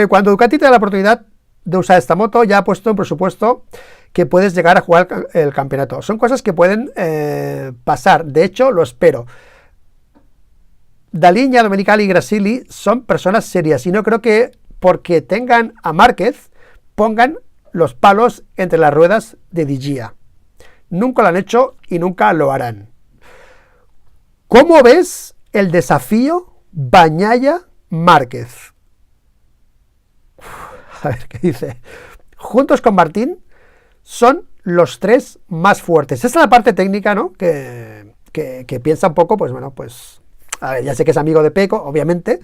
Cuando Ducati te da la oportunidad de usar esta moto, ya ha puesto en presupuesto que puedes llegar a jugar el campeonato. Son cosas que pueden pasar, de hecho, lo espero. Daliña, Domenicali y Grasili son personas serias y no creo que porque tengan a Márquez pongan los palos entre las ruedas de Di Gia. Nunca lo han hecho y nunca lo harán. ¿Cómo ves el desafío Bagnaia-Márquez? A ver qué dice. Juntos con Martín son los tres más fuertes. Esa es la parte técnica, ¿no? Que piensa un poco, pues bueno, pues a ver, ya sé que es amigo de Pecco, obviamente,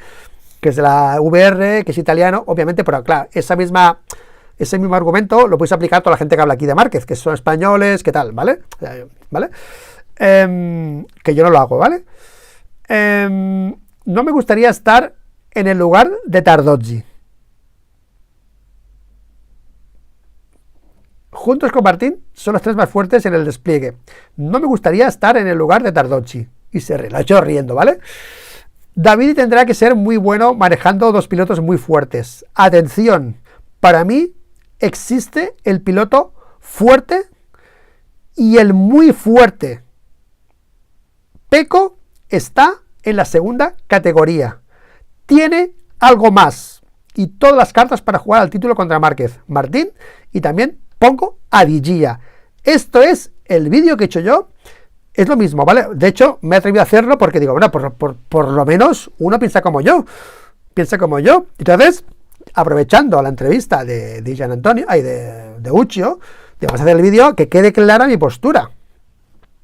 que es de la VR, que es italiano, obviamente, pero claro, ese mismo argumento lo podéis aplicar a toda la gente que habla aquí de Márquez, que son españoles, que tal, ¿vale? ¿Vale? Que yo no lo hago, ¿vale? No me gustaría estar en el lugar de Tardozzi. Juntos con Martín son los tres más fuertes en el despliegue. No me gustaría estar en el lugar de Tardozzi. Y se relajó riendo, ¿vale? David tendrá que ser muy bueno manejando dos pilotos muy fuertes. Atención, para mí existe el piloto fuerte y el muy fuerte. Pecco está en la segunda categoría. Tiene algo más y todas las cartas para jugar al título contra Márquez, Martín y también pongo a Di Gia. Esto es el vídeo que he hecho yo. Es lo mismo, ¿vale? De hecho, me he atrevido a hacerlo porque digo, bueno, por lo menos uno piensa como yo. Entonces, aprovechando la entrevista de Di Giannantonio, de Uccio, vamos a hacer el vídeo que quede clara mi postura.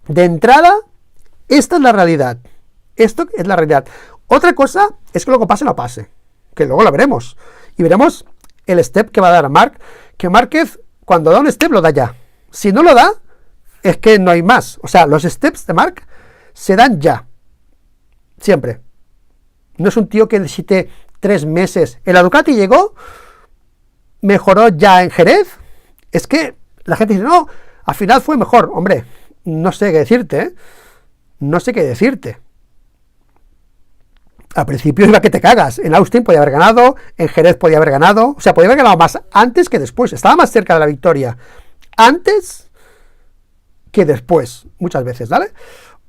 De entrada, esta es la realidad. Esto es la realidad. Otra cosa es que luego pase o no pase. Que luego lo veremos. Y veremos el step que va a dar a Marc. Que Márquez, cuando da un step, lo da ya. Si no lo da, es que no hay más. O sea, los steps de Marc se dan ya. Siempre. No es un tío que necesite 3 meses. El Ducati llegó, mejoró ya en Jerez. Es que la gente dice, no, al final fue mejor. Hombre, no sé qué decirte, ¿eh? No sé qué decirte. Al principio iba que te cagas. En Austin podía haber ganado, en Jerez podía haber ganado. O sea, podía haber ganado más antes que después. Estaba más cerca de la victoria antes que después, muchas veces, ¿vale?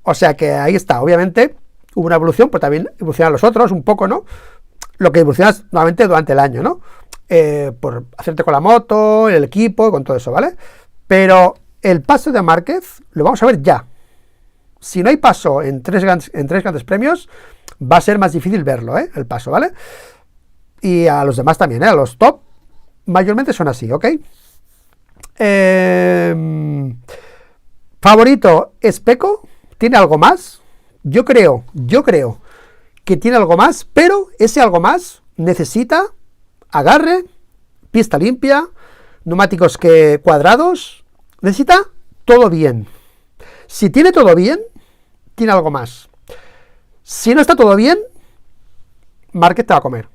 O sea que ahí está, obviamente hubo una evolución, pero también evolucionan los otros un poco, ¿no? Lo que evolucionas nuevamente durante el año, ¿no? Por hacerte con la moto, el equipo, con todo eso, ¿vale? Pero el paso de Márquez lo vamos a ver ya. Si no hay paso en tres grandes premios, va a ser más difícil verlo, ¿eh? El paso, ¿vale? Y a los demás también, ¿eh? A los top, mayormente son así, ¿ok? Favorito es Pecco, tiene algo más. Yo creo que tiene algo más, pero ese algo más necesita agarre, pista limpia, neumáticos cuadrados, necesita todo bien. Si tiene todo bien, tiene algo más. Si no está todo bien, Márquez te va a comer.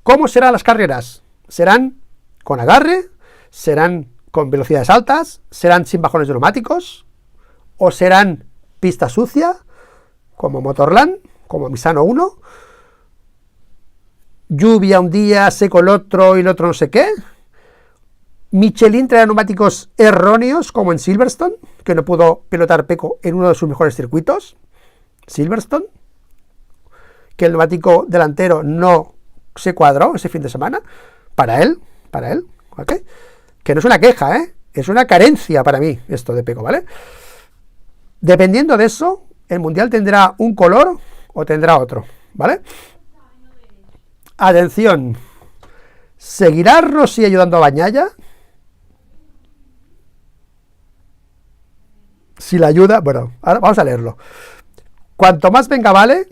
¿Cómo serán las carreras? Serán con agarre, serán con velocidades altas, serán sin bajones de neumáticos, o serán pista sucia, como Motorland, como Misano 1, lluvia un día, seco el otro y el otro no sé qué. Michelin trae neumáticos erróneos, como en Silverstone, que no pudo pilotar Pecco en uno de sus mejores circuitos, Silverstone, que el neumático delantero no se cuadró ese fin de semana, para él, ¿ok? Que no es una queja, es una carencia para mí esto de Pecco, ¿vale? Dependiendo de eso, el Mundial tendrá un color o tendrá otro, ¿vale? Atención, ¿seguirá Rossi ayudando a Bagnaia? Si la ayuda, bueno, ahora vamos a leerlo. Cuanto más venga vale,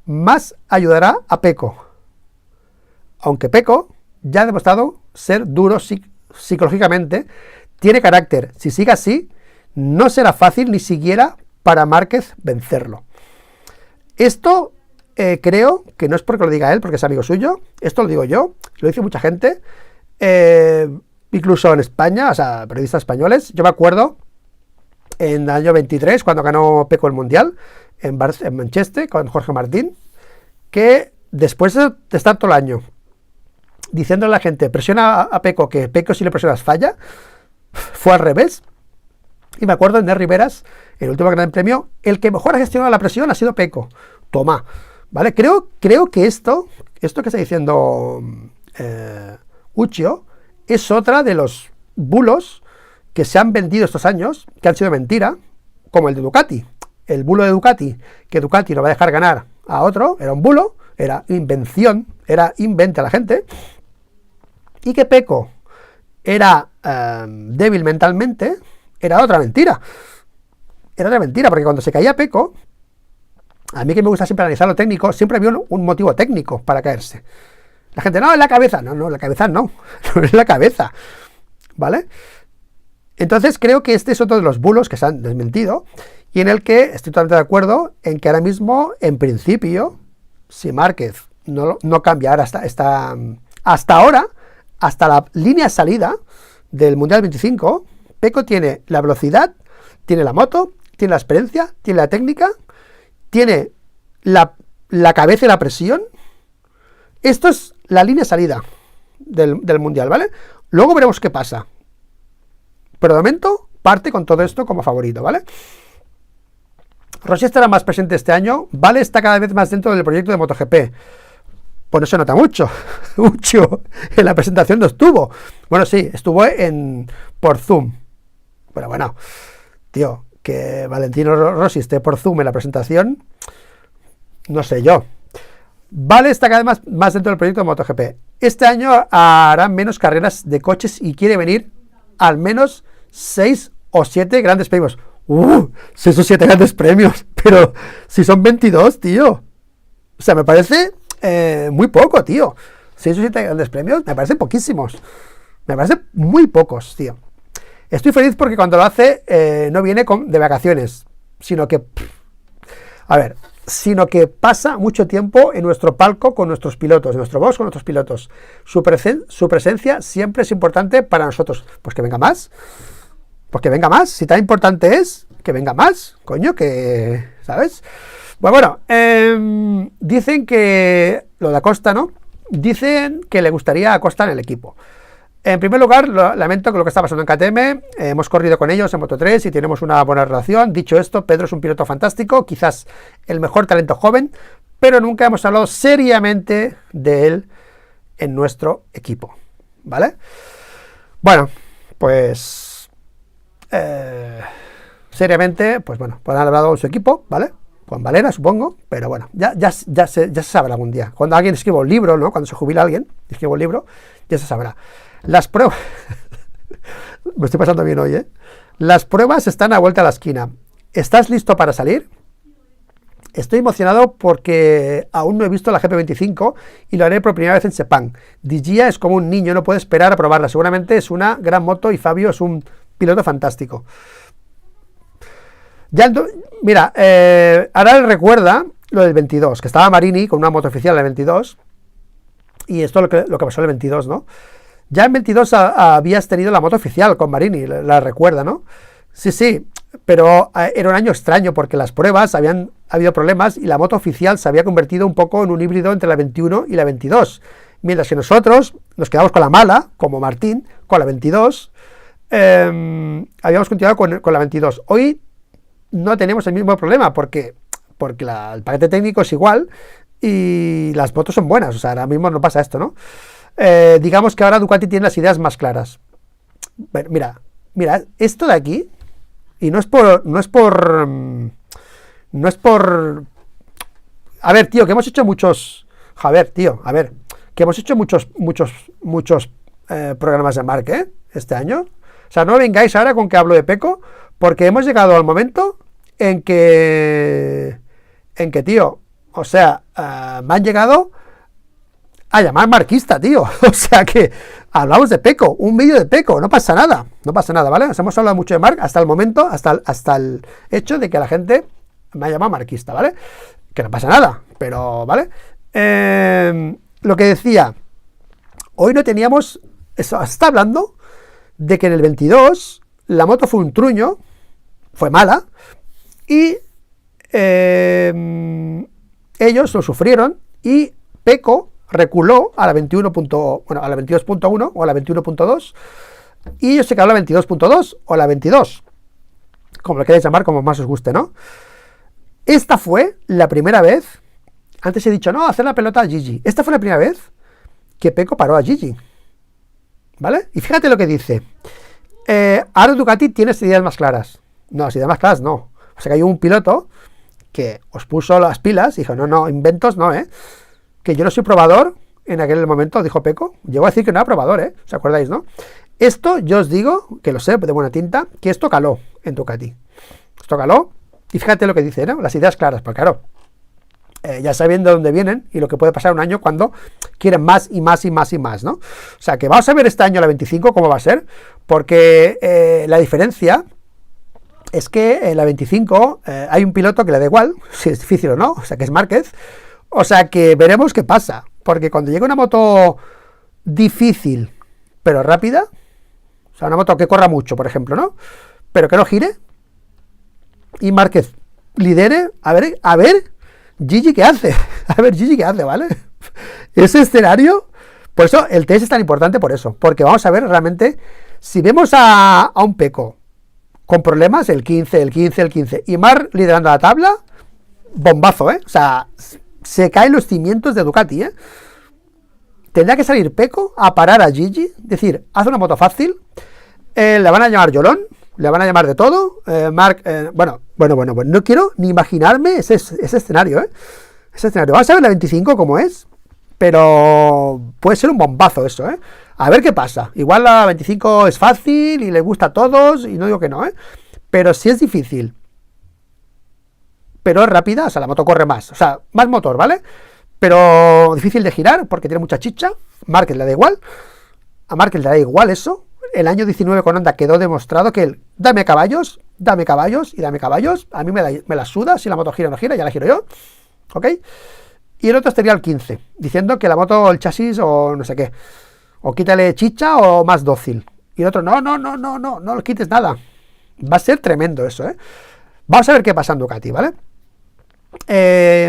más ayudará a Pecco. Aunque Pecco ya ha demostrado ser duro psicológicamente, tiene carácter. Si sigue así, no será fácil ni siquiera para Márquez vencerlo. Esto creo que no es porque lo diga él, porque es amigo suyo. Esto lo digo yo, lo dice mucha gente, incluso en España, o sea, periodistas españoles. Yo me acuerdo en el año 23, cuando ganó Pecco el Mundial, en Manchester, con Jorge Martín, que después de estar todo el año diciéndole a la gente, presiona a Pecco, que Pecco si le presionas falla, fue al revés. Y me acuerdo en De Riveras, en el último Gran Premio, el que mejor ha gestionado la presión ha sido Pecco. Toma, ¿vale? Creo que esto que está diciendo Uccio es otra de los bulos que se han vendido estos años, que han sido mentira, como el de Ducati. El bulo de Ducati, que Ducati no va a dejar ganar a otro, era un bulo, era invención, era inventa a la gente, y que Pecco era débil mentalmente, era otra mentira. Era otra mentira, porque cuando se caía Pecco, a mí que me gusta siempre analizar lo técnico, siempre había un motivo técnico para caerse. La gente, no, en la cabeza. No, la cabeza no es la cabeza, ¿vale? Entonces creo que este es otro de los bulos que se han desmentido, y en el que estoy totalmente de acuerdo en que ahora mismo, en principio, si Márquez no cambia ahora hasta ahora, hasta la línea de salida del Mundial 25, Pecco tiene la velocidad, tiene la moto, tiene la experiencia, tiene la técnica, tiene la cabeza y la presión. Esto es la línea de salida del Mundial, ¿vale? Luego veremos qué pasa. Pero de momento parte con todo esto como favorito, ¿vale? Rossi estará más presente este año. Vale, está cada vez más dentro del proyecto de MotoGP. Pues no se nota mucho. Mucho. En la presentación no estuvo. Bueno, sí, estuvo por Zoom. Pero bueno, tío, que Valentino Rossi esté por Zoom en la presentación, no sé yo. Vale, está cada vez más dentro del proyecto de MotoGP. Este año harán menos carreras de coches y quiere venir al menos 6 o 7 grandes premios. 6 o 7 grandes premios. Pero si son 22, tío. O sea, me parece muy poco, tío. 6 o 7 grandes premios me parecen poquísimos. Me parecen muy pocos, tío. Estoy feliz porque cuando lo hace no viene de vacaciones, sino que pasa mucho tiempo en nuestro palco con nuestros pilotos, en nuestro box con nuestros pilotos. Su presencia siempre es importante para nosotros. Pues que venga más. Pues que venga más. Si tan importante es, que venga más. Coño, que... ¿sabes? Bueno, dicen que... Lo de Acosta, ¿no? Dicen que le gustaría a Acosta en el equipo. En primer lugar, lamento que lo que está pasando en KTM, hemos corrido con ellos en Moto3 y tenemos una buena relación. Dicho esto, Pedro es un piloto fantástico, quizás el mejor talento joven, pero nunca hemos hablado seriamente de él en nuestro equipo, ¿vale? Bueno, pues seriamente, pues bueno, pues han hablado de su equipo, ¿vale? Con Valera, supongo, pero bueno, ya se sabrá algún día. Cuando alguien escriba un libro, ¿no? Cuando se jubila alguien, escriba un libro, ya se sabrá. Las pruebas... Me estoy pasando bien hoy, ¿eh? Las pruebas están a vuelta a la esquina. ¿Estás listo para salir? Estoy emocionado porque aún no he visto la GP25 y lo haré por primera vez en Sepang. Digia es como un niño, no puede esperar a probarla. Seguramente es una gran moto y Fabio es un piloto fantástico. Mira, ahora le recuerda lo del 22, que estaba Marini con una moto oficial del 22, y esto es lo que pasó en el 22, ¿no? Ya en 22 habías tenido la moto oficial con Marini, la recuerda, ¿no? Sí, pero era un año extraño porque las pruebas habían habido problemas y la moto oficial se había convertido un poco en un híbrido entre la 21 y la 22. Mientras que nosotros nos quedamos con la mala, como Martín, con la 22, habíamos continuado con la 22. Hoy no tenemos el mismo problema porque el paquete técnico es igual y las motos son buenas, o sea, ahora mismo no pasa esto, ¿no? Digamos que ahora Ducati tiene las ideas más claras. Bueno, mira, esto de aquí, y no es por, a ver, tío, que hemos hecho muchos, que hemos hecho muchos programas de marca, este año. O sea, no vengáis ahora con que hablo de Pecco, porque hemos llegado al momento en que, tío, o sea, me han llegado a llamar marquista, tío. O sea que hablamos de Pecco, un vídeo de Pecco, no pasa nada, ¿vale? Nos hemos hablado mucho de Marc hasta el momento, hasta el hecho de que la gente me ha llamado marquista, ¿vale? Que no pasa nada, pero, ¿vale? Lo que decía, hoy no teníamos, eso, está hablando de que en el 22 la moto fue un truño, fue mala, y ellos lo sufrieron y Pecco reculó a la 22.1 o a la 21.2 y ellos se quedaron a la 22.2 o a la 22, como lo queréis llamar, como más os guste, ¿no? Esta fue la primera vez, antes he dicho, no, hacer la pelota a Gigi, esta fue la primera vez que Pecco paró a Gigi, ¿vale? Y fíjate lo que dice, ahora Ducati tiene ideas más claras. No, las ideas más claras no. O sea que hay un piloto que os puso las pilas y dijo, no, inventos no, que yo no soy probador, en aquel momento dijo Pecco, llegó a decir que no era probador, ¿os acordáis, no? Esto yo os digo, que lo sé de buena tinta, que esto caló en Ducati. Esto caló, y fíjate lo que dice, ¿no? Las ideas claras, porque claro, ya sabiendo de dónde vienen y lo que puede pasar un año cuando quieren más y más y más y más, ¿no? O sea que vamos a ver este año la 25 cómo va a ser, porque la diferencia es que en la 25 hay un piloto que le da igual si es difícil o no, o sea que es Márquez. O sea que veremos qué pasa, porque cuando llega una moto difícil pero rápida, o sea, una moto que corra mucho, por ejemplo, ¿no? Pero que no gire, y Márquez lidere, a ver, Gigi qué hace, ¿vale? Ese escenario, por eso el test es tan importante por eso, porque vamos a ver realmente, si vemos a un Pecco con problemas, el 15, y Marc liderando la tabla, bombazo, o sea, se caen los cimientos de Ducati, Tendrá que salir Pecco a parar a Gigi, decir, haz una moto fácil, le van a llamar Yolón, le van a llamar de todo, Marc, bueno, no quiero ni imaginarme ese escenario, ese escenario. Vamos a ver la 25 cómo es, pero puede ser un bombazo eso, A ver qué pasa. Igual la 25 es fácil y le gusta a todos, y no digo que no, pero si es difícil, pero es rápida, o sea, la moto corre más, o sea, más motor, ¿vale? Pero difícil de girar porque tiene mucha chicha. Márquez le da igual, a Márquez le da igual eso. El año 19 con Honda quedó demostrado que el dame caballos, a mí me la suda si la moto gira o no gira, ya la giro yo, ¿ok? Y el otro estaría el 15, diciendo que la moto, el chasis o no sé qué, o quítale chicha o más dócil. Y el otro, no le quites nada. Va a ser tremendo eso, Vamos a ver qué pasa en Ducati, ¿vale?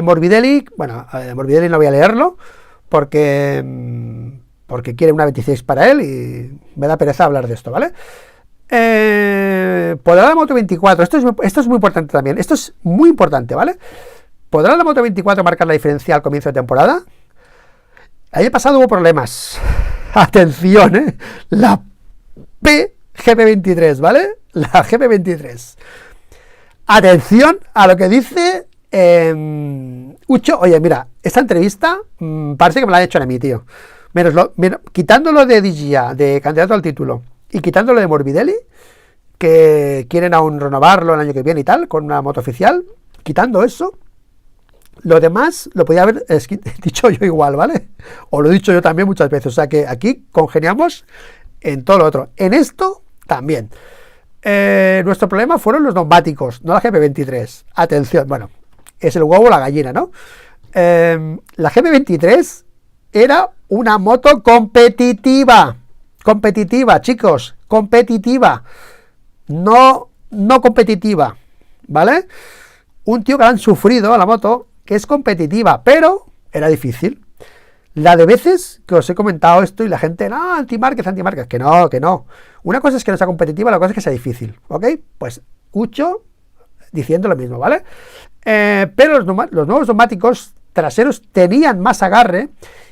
Morbidelli, Morbidelli no voy a leerlo porque quiere una 26 para él y me da pereza hablar de esto, ¿vale? ¿Podrá la Moto 24? Esto es muy importante también, esto es muy importante, ¿vale? ¿Podrá la Moto 24 marcar la diferencia al comienzo de temporada? El año pasado hubo problemas. Atención, la GP23, ¿vale? La GP23. Atención a lo que dice Ucho. Oye, mira, esta entrevista parece que me la han hecho a mí, tío. Quitándolo de Digia, de candidato al título, y quitándolo de Morbidelli, que quieren aún renovarlo el año que viene y tal, con una moto oficial, quitando eso, lo demás lo podía haber dicho yo igual, ¿vale? O lo he dicho yo también muchas veces. O sea que aquí congeniamos en todo lo otro. En esto también. Nuestro problema fueron los neumáticos, no la GP23. Atención, bueno, es el huevo o la gallina, ¿no? La GP23 era una moto competitiva. competitiva, chicos, competitiva, no competitiva, ¿vale? Un tío que han sufrido a la moto, que es competitiva, pero era difícil. La de veces que os he comentado esto y la gente, no, anti-Márquez, que no. Una cosa es que no sea competitiva, la cosa es que sea difícil, ¿ok? Pues Ucho diciendo lo mismo, ¿vale? Pero los nuevos neumáticos traseros tenían más agarre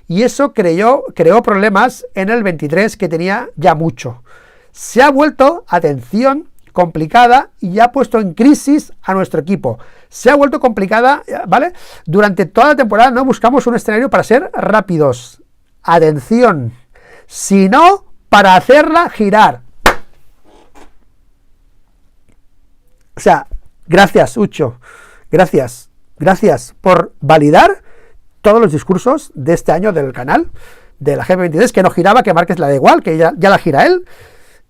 y eso creó problemas en el 23 que tenía ya mucho. Se ha vuelto, atención, complicada y ha puesto en crisis a nuestro equipo. Se ha vuelto complicada, ¿vale? Durante toda la temporada no buscamos un escenario para ser rápidos. Atención, sino para hacerla girar. O sea, gracias, Ucho. Gracias por validar todos los discursos de este año del canal, de la GP23, que no giraba, que Márquez la da igual, que ya la gira él.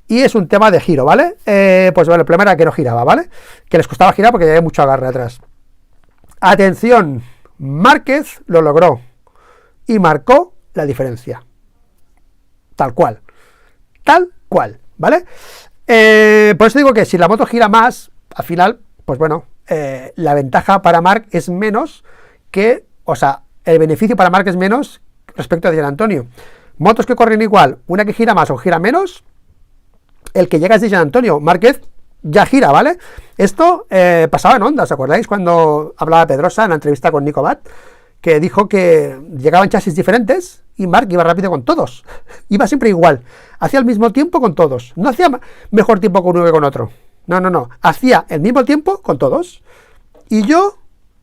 Y es un tema de giro, ¿vale? Pues bueno, el problema era que no giraba, ¿vale? Que les costaba girar porque había mucho agarre atrás. Atención, Márquez lo logró y marcó la diferencia. Tal cual, ¿vale? Por eso digo que si la moto gira más, al final, pues bueno, la ventaja para Marc es menos que, o sea, el beneficio para Marc es menos respecto a Gian Antonio. Motos que corren igual, una que gira más o gira menos, el que llega es de Gian Antonio. Márquez ya gira, ¿vale? Esto pasaba en Honda, ¿os acordáis? Cuando hablaba Pedrosa en la entrevista con Nico Bat, que dijo que llegaban chasis diferentes y Marc iba rápido con todos. Iba siempre igual. Hacía el mismo tiempo con todos. No hacía mejor tiempo con uno que con otro. No. Hacía el mismo tiempo con todos. Y yo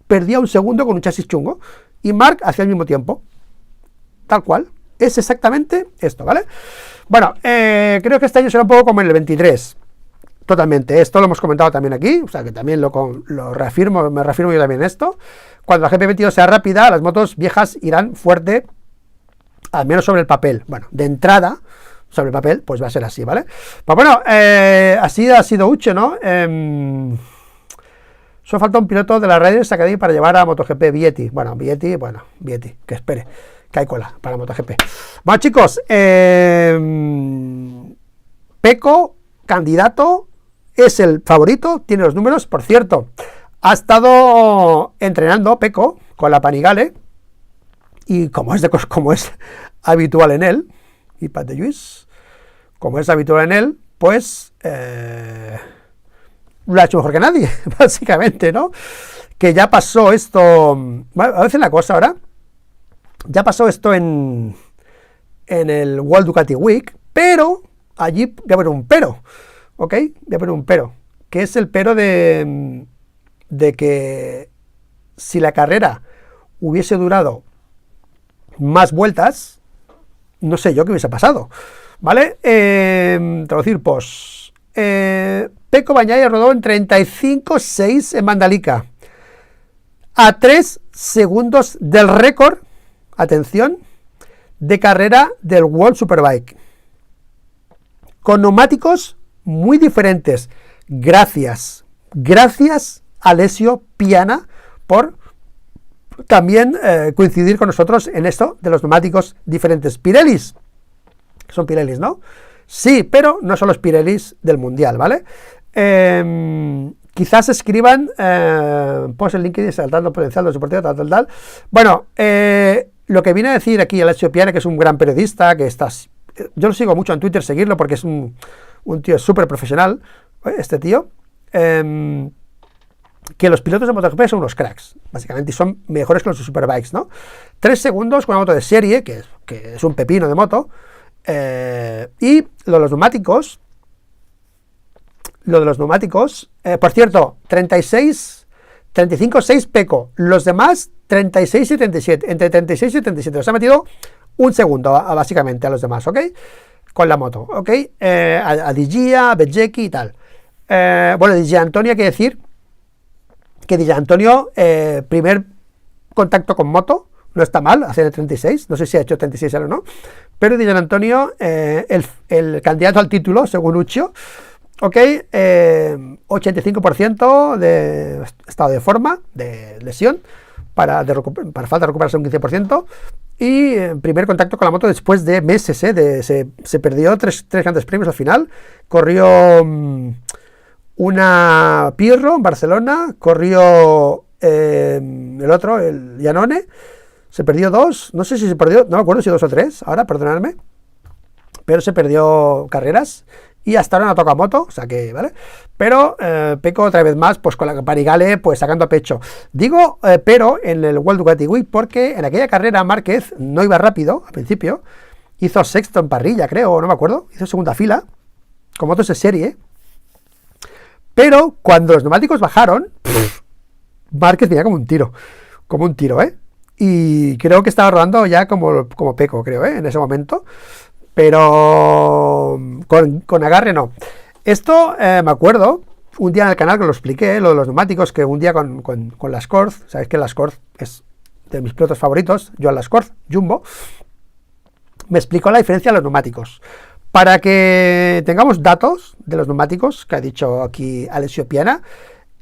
perdía un segundo con un chasis chungo. Y Marc hacía el mismo tiempo. Tal cual. Es exactamente esto, ¿vale? Bueno, creo que este año será un poco como en el 23. Totalmente. Esto lo hemos comentado también aquí. O sea, que también lo reafirmo, me reafirmo yo también en esto. Cuando la GP22 sea rápida, las motos viejas irán fuerte, al menos sobre el papel. Bueno, de entrada, sobre el papel, pues va a ser así, ¿vale? Pues bueno, así ha sido Uche, ¿no? Solo falta un piloto de la Riders Academy para llevar a MotoGP, Vietti. Bueno, Vietti, que espere, que hay cola para MotoGP. Bueno, chicos, Pecco, candidato, es el favorito, tiene los números, por cierto. Ha estado entrenando Pecco con la Panigale y como es habitual en él, y Pat de Lluís, como es habitual en él, pues lo ha hecho mejor que nadie, básicamente, ¿no? Que ya pasó esto, bueno, a veces la cosa ahora, ya pasó esto en el World Ducati Week, pero allí voy a poner un pero, ¿ok? Voy a poner un pero, que es el pero de que si la carrera hubiese durado más vueltas, no sé yo qué hubiese pasado, ¿vale? Traducir, pues Pecco Bagnaia rodó en 35.6 en Mandalika, a 3 segundos del récord, atención, de carrera del World Superbike, con neumáticos muy diferentes. Gracias a Alessio Piana por también coincidir con nosotros en esto de los neumáticos diferentes. Pirellis, son Pirellis, ¿no? Sí, pero no son los Pirellis del Mundial, ¿vale? Quizás escriban post en LinkedIn saltando potencial de deportivo, tal. Bueno, lo que viene a decir aquí Alessio Piana, que es un gran periodista, que yo lo sigo mucho en Twitter, seguirlo porque es un tío súper profesional, este tío, que los pilotos de MotoGP son unos cracks, básicamente, y son mejores que los Superbikes, ¿no? 3 segundos con una moto de serie, que es un pepino de moto, y lo de los neumáticos, por cierto, 35.6 Pecco, los demás 36 y 37, entre 36 y 37, os ha metido un segundo, básicamente, a los demás, ¿ok? Con la moto, ¿ok? A Di Gia, a Bezzecchi y tal. Bueno, Di Giannantonio, hay que decir que Di Giannantonio, primer contacto con moto, no está mal, hacer el 36, no sé si ha hecho 36 o no, pero Di Giannantonio, el candidato al título, según Ucho, ok, 85% de estado de forma, de lesión, para falta de recuperarse un 15%, Y primer contacto con la moto después de meses, se perdió tres grandes premios al final. Corrió una Pirro en Barcelona, corrió el otro, el Iannone, se perdió dos, no sé si se perdió, no me acuerdo si dos o tres, ahora perdonadme, pero se perdió carreras. Y hasta ahora no toca moto, o sea que, ¿vale? Pero Pecco otra vez más, pues con la Panigale, pues sacando a pecho. Digo, pero en el World Ducati Week, porque en aquella carrera Márquez no iba rápido, al principio, hizo sexto en parrilla, creo, no me acuerdo, hizo segunda fila, con motos de serie, pero cuando los neumáticos bajaron, Márquez venía como un tiro, ¿eh? Y creo que estaba rodando ya como Pecco, creo, en ese momento. Pero con agarre no. Esto me acuerdo, un día en el canal que lo expliqué, lo de los neumáticos, que un día con Lascorz, sabéis que Lascorz es de mis pilotos favoritos, Joan Lascorz, Jumbo, me explicó la diferencia de los neumáticos. Para que tengamos datos de los neumáticos, que ha dicho aquí Alessio Piana,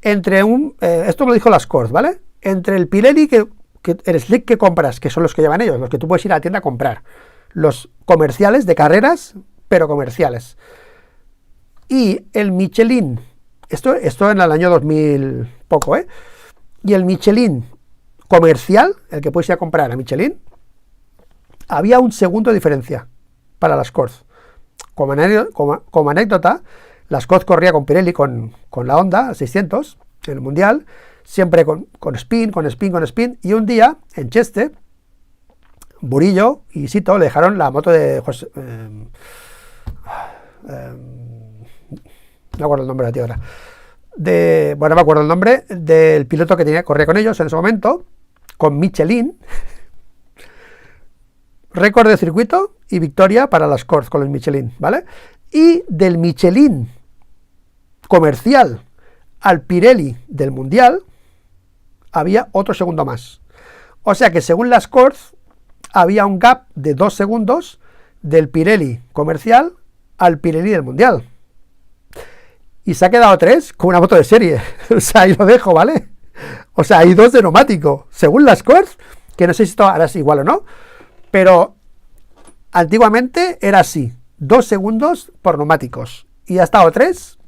entre esto me lo dijo Lascorz, ¿vale? Entre el Pirelli, el slick que compras, que son los que llevan ellos, los que tú puedes ir a la tienda a comprar, los comerciales de carreras, pero comerciales, y el Michelin, esto en el año 2000 poco, y el Michelin comercial, el que puedes ir a comprar a Michelin, había un segundo de diferencia para Lascorz. Como anécdota, Lascorz corría con Pirelli, con la Honda 600 en el Mundial, siempre con spin, y un día en Cheste, Burillo y Sito le dejaron la moto de José, no me acuerdo el nombre de la tía ahora, no me acuerdo el nombre del piloto que corría con ellos en ese momento, con Michelin, récord de circuito y victoria para Lascorz con el Michelin, ¿vale? Y del Michelin comercial al Pirelli del Mundial había otro segundo más. O sea que según Lascorz había un gap de 2 segundos del Pirelli comercial al Pirelli del Mundial. Y se ha quedado 3 con una moto de serie. O sea, ahí lo dejo, ¿vale? O sea, hay 2 de neumático. Según Lascorz, que no sé si esto ahora es igual o no, pero antiguamente era así. 2 segundos por neumáticos. Y ha estado 3,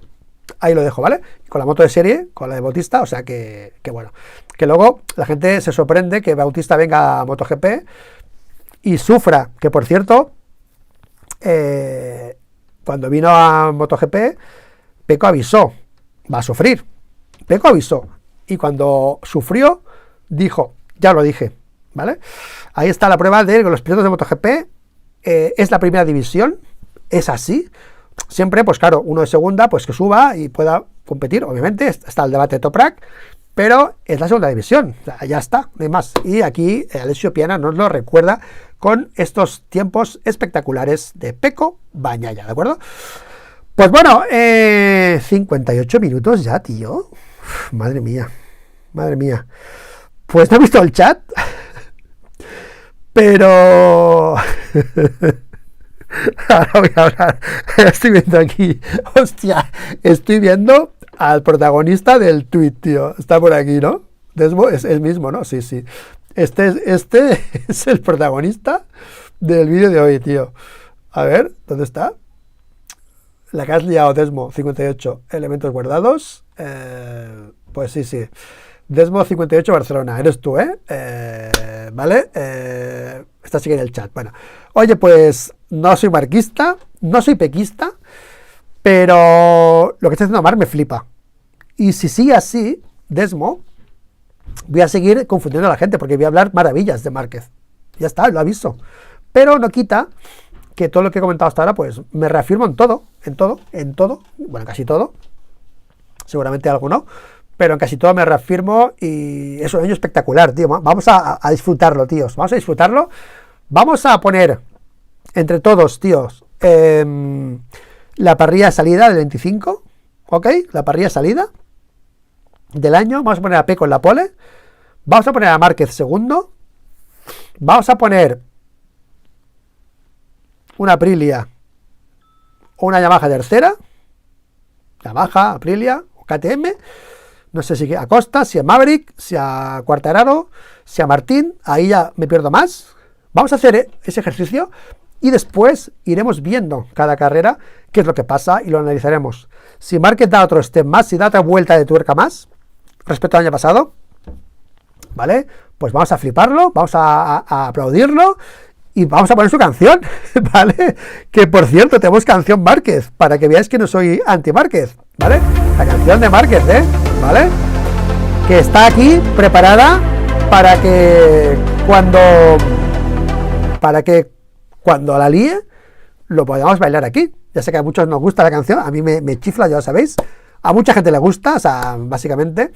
ahí lo dejo, ¿vale? Con la moto de serie, con la de Bautista, o sea que bueno. Que luego la gente se sorprende que Bautista venga a MotoGP y sufra, que por cierto, cuando vino a MotoGP, Pecco avisó, va a sufrir. Pecco avisó, y cuando sufrió, dijo, ya lo dije, ¿vale? Ahí está la prueba de que los pilotos de MotoGP es la primera división, es así. Siempre, pues claro, uno de segunda, pues que suba y pueda competir, obviamente, está el debate de Toprak, pero es la segunda división, o sea, ya está, no hay más. Y aquí Alessio Piana nos lo recuerda con estos tiempos espectaculares de Pecco Bagnaia, ¿de acuerdo? Pues bueno, 58 minutos ya, tío. Uf, madre mía. Pues no he visto el chat, pero ahora voy a hablar. Estoy viendo aquí, hostia, estoy viendo al protagonista del tweet, tío. Está por aquí, ¿no? Desmo es el mismo, ¿no? Sí. Este es el protagonista del vídeo de hoy, tío. A ver, ¿dónde está? La que has liado, Desmo, 58, elementos guardados. Pues sí. Desmo 58 Barcelona, eres tú, ¿vale? Estás aquí en el chat. Bueno, oye, pues no soy marquista, no soy pequista, pero lo que está haciendo Marc me flipa. Y si sigue así, Desmo, voy a seguir confundiendo a la gente, porque voy a hablar maravillas de Márquez. Ya está, lo aviso. Pero no quita que todo lo que he comentado hasta ahora, pues me reafirmo en todo, bueno, casi todo, seguramente algo no, pero en casi todo me reafirmo y es un año espectacular, tío. Vamos a disfrutarlo, tíos, vamos a disfrutarlo, vamos a poner entre todos, tíos, la parrilla de salida del 25, ¿ok? La parrilla de salida del año, vamos a poner a Pecco en la pole, vamos a poner a Márquez segundo, vamos a poner una Aprilia o una Yamaha tercera, Yamaha, Aprilia o KTM, no sé si a Costa, si a Maverick, si a Quartararo, si a Martín, ahí ya me pierdo más, Vamos a hacer ese ejercicio y después iremos viendo cada carrera qué es lo que pasa y lo analizaremos. Si Márquez da otro step más, si da otra vuelta de tuerca más respecto al año pasado, ¿vale? Pues vamos a fliparlo, vamos a aplaudirlo y vamos a poner su canción, ¿vale? Que por cierto, tenemos canción Márquez, para que veáis que no soy anti-Márquez, ¿vale? La canción de Márquez, ¿vale? Que está aquí preparada para que cuando la líe lo podamos bailar aquí. Ya sé que a muchos nos gusta la canción, a mí me chifla, ya lo sabéis. A mucha gente le gusta, o sea, básicamente.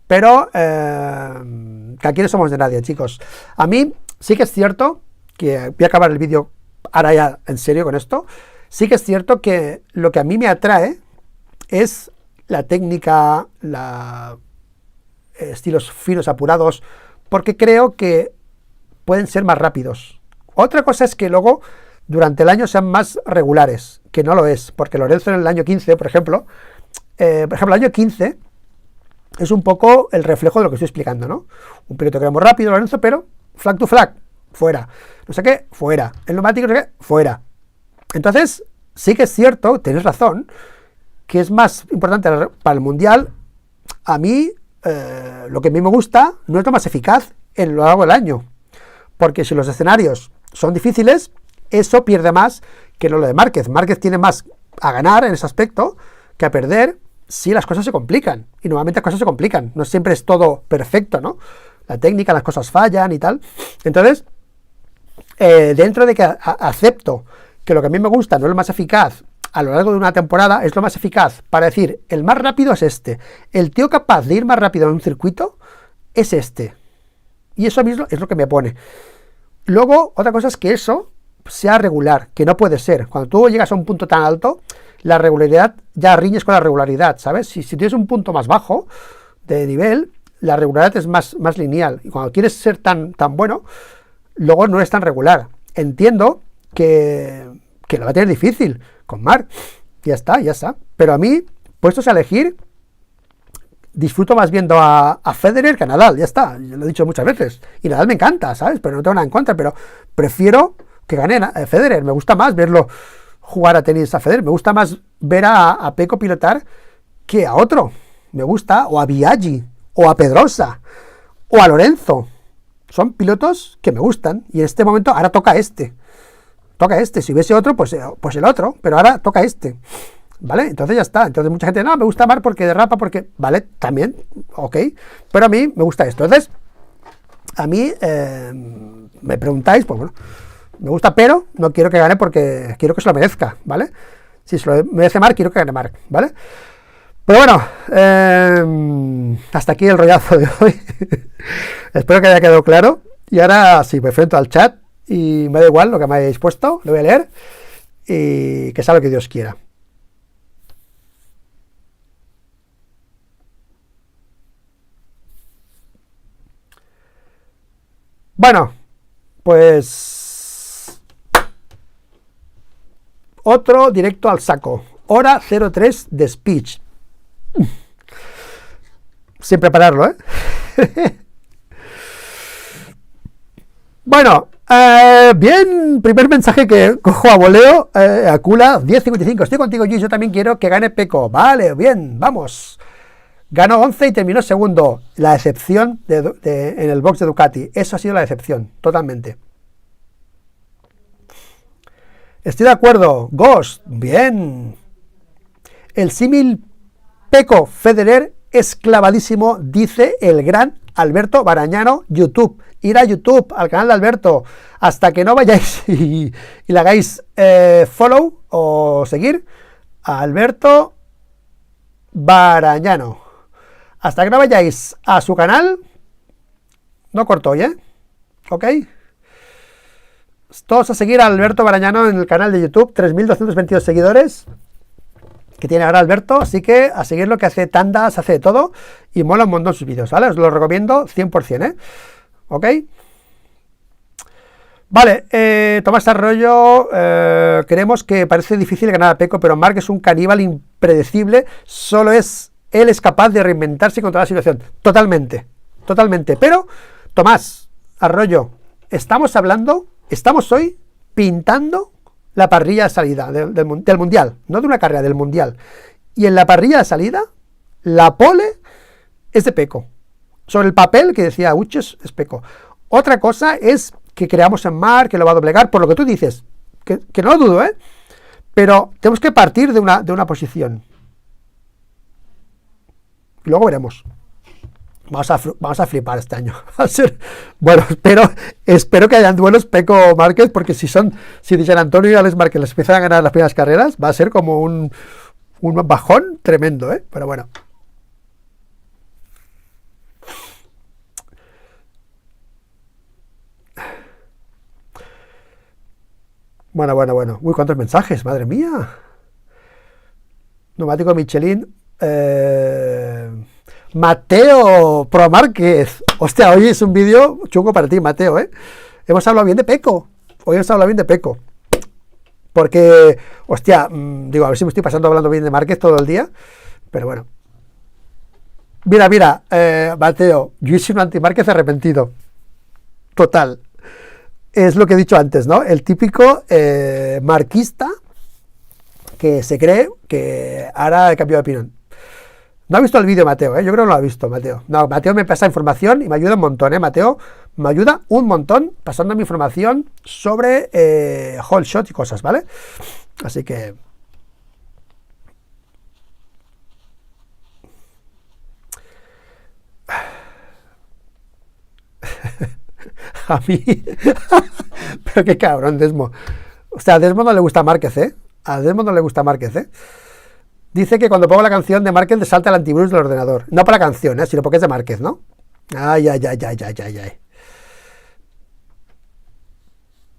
Pero que aquí no somos de nadie, chicos. A mí sí que es cierto que voy a acabar el vídeo ahora ya en serio con esto. Sí que es cierto que lo que a mí me atrae es la técnica, estilos finos, apurados, porque creo que pueden ser más rápidos. Otra cosa es que luego durante el año sean más regulares, que no lo es, porque Lorenzo en el año 15, por ejemplo, el año 15 es un poco el reflejo de lo que estoy explicando, ¿no? Un piloto que era muy rápido, Lorenzo, pero flag to flag, fuera. No sé qué, fuera. El neumático, no sé qué, fuera. Entonces, sí que es cierto, tenéis razón, que es más importante para el Mundial. A mí, lo que a mí me gusta no es lo más eficaz en lo largo del año. Porque si los escenarios son difíciles, eso pierde más que lo de Márquez. Márquez tiene más a ganar en ese aspecto que a perder si las cosas se complican. Y normalmente las cosas se complican. No siempre es todo perfecto, ¿no? La técnica, las cosas fallan y tal. Entonces, dentro de que acepto que lo que a mí me gusta no es lo más eficaz a lo largo de una temporada, es lo más eficaz para decir, el más rápido es este. El tío capaz de ir más rápido en un circuito es este. Y eso mismo es lo que me pone. Luego, otra cosa es que eso sea regular, que no puede ser. Cuando tú llegas a un punto tan alto, la regularidad, ya riñes con la regularidad, ¿sabes? Si tienes un punto más bajo de nivel, la regularidad es más lineal. Y cuando quieres ser tan bueno, luego no es tan regular. Entiendo que lo va a tener difícil con Marc. Ya está. Pero a mí, puestos a elegir, disfruto más viendo a Federer que a Nadal, ya está. Yo lo he dicho muchas veces. Y Nadal me encanta, ¿sabes? Pero no tengo nada en contra, pero prefiero que gane Federer. Me gusta más verlo jugar a tenis a Federer. Me gusta más ver a Pecco pilotar que a otro. Me gusta, o a Biaggi, o a Pedrosa, o a Lorenzo. Son pilotos que me gustan. Y en este momento, ahora toca este. Si hubiese otro, pues el otro. Pero ahora toca este. ¿Vale? Entonces ya está. Entonces mucha gente, no, me gusta Marc porque derrapa, porque... Vale, también, ok. Pero a mí me gusta esto. Entonces, a mí, me preguntáis, pues bueno, me gusta, pero no quiero que gane porque quiero que se lo merezca, ¿vale? Si se lo merece Marc, quiero que gane Marc, ¿vale? Pero bueno, hasta aquí el rollazo de hoy. Espero que haya quedado claro. Y ahora sí, me enfrento al chat y me da igual lo que me hayáis puesto, lo voy a leer y que sea lo que Dios quiera. Bueno, pues otro directo al saco. Hora 03 de speech. Sin prepararlo, ¿eh? Bueno, bien, primer mensaje que cojo a voleo, a Kula, 10.55. Estoy contigo, Luis, yo también quiero que gane Pecco. Vale, bien, vamos. Ganó 11 y terminó segundo. La excepción en el box de Ducati. Eso ha sido la excepción, totalmente. Estoy de acuerdo. Ghost, bien. El símil Pecco Federer es clavadísimo, dice el gran Alberto Barañano, YouTube. Ir a YouTube, al canal de Alberto, hasta que no vayáis y le hagáis follow o seguir a Alberto Barañano. Hasta que no vayáis a su canal, no corto hoy, ¿eh? ¿Ok? Todos a seguir a Alberto Barañano en el canal de YouTube, 3.222 seguidores que tiene ahora Alberto, así que a seguir lo que hace tandas, hace de todo y mola un montón sus vídeos, ¿vale? Os lo recomiendo 100%, ¿eh? ¿Ok? Vale, Tomás Arroyo, creemos que parece difícil ganar a Pecco, pero Marc es un caníbal impredecible, él es capaz de reinventarse contra la situación. Totalmente. Pero, Tomás Arroyo, estamos hablando estamos hoy pintando la parrilla de salida del Mundial, no de una carrera, del Mundial. Y en la parrilla de salida, la pole es de Pecco. Sobre el papel que decía Uches es Pecco. Otra cosa es que creamos en Marc, que lo va a doblegar, por lo que tú dices, que no lo dudo, pero tenemos que partir de una posición. Y luego veremos. Vamos a flipar este año. Va a ser, bueno, espero que hayan duelos Pecco Márquez, porque si de Jean Antonio y Alex Márquez les empiezan a ganar las primeras carreras, va a ser como un bajón tremendo, pero bueno. Bueno. Uy, cuántos mensajes, madre mía. Neumático Michelin. Mateo Pro Márquez. Hostia, hoy es un vídeo chungo para ti, Mateo, Hemos hablado bien de Pecco. Hoy hemos hablado bien de Pecco. Porque, hostia, digo, a ver si me estoy pasando hablando bien de Márquez todo el día. Pero bueno. Mira, Mateo, yo soy un anti-Márquez arrepentido. Total. Es lo que he dicho antes, ¿no? El típico marquista que se cree que ahora he cambiado de opinión. No ha visto el vídeo, Mateo, yo creo que no lo ha visto, Mateo. No, Mateo me pasa información y me ayuda un montón, Mateo. Me ayuda un montón pasándome información sobre whole shot y cosas, ¿vale? Así que... A mí... Pero qué cabrón, Desmo. O sea, a Desmo no le gusta Márquez, A Desmo no le gusta Márquez, Dice que cuando pongo la canción de Márquez le salta el antivirus del ordenador. No por la canción, sino porque es de Márquez, ¿no? Ay.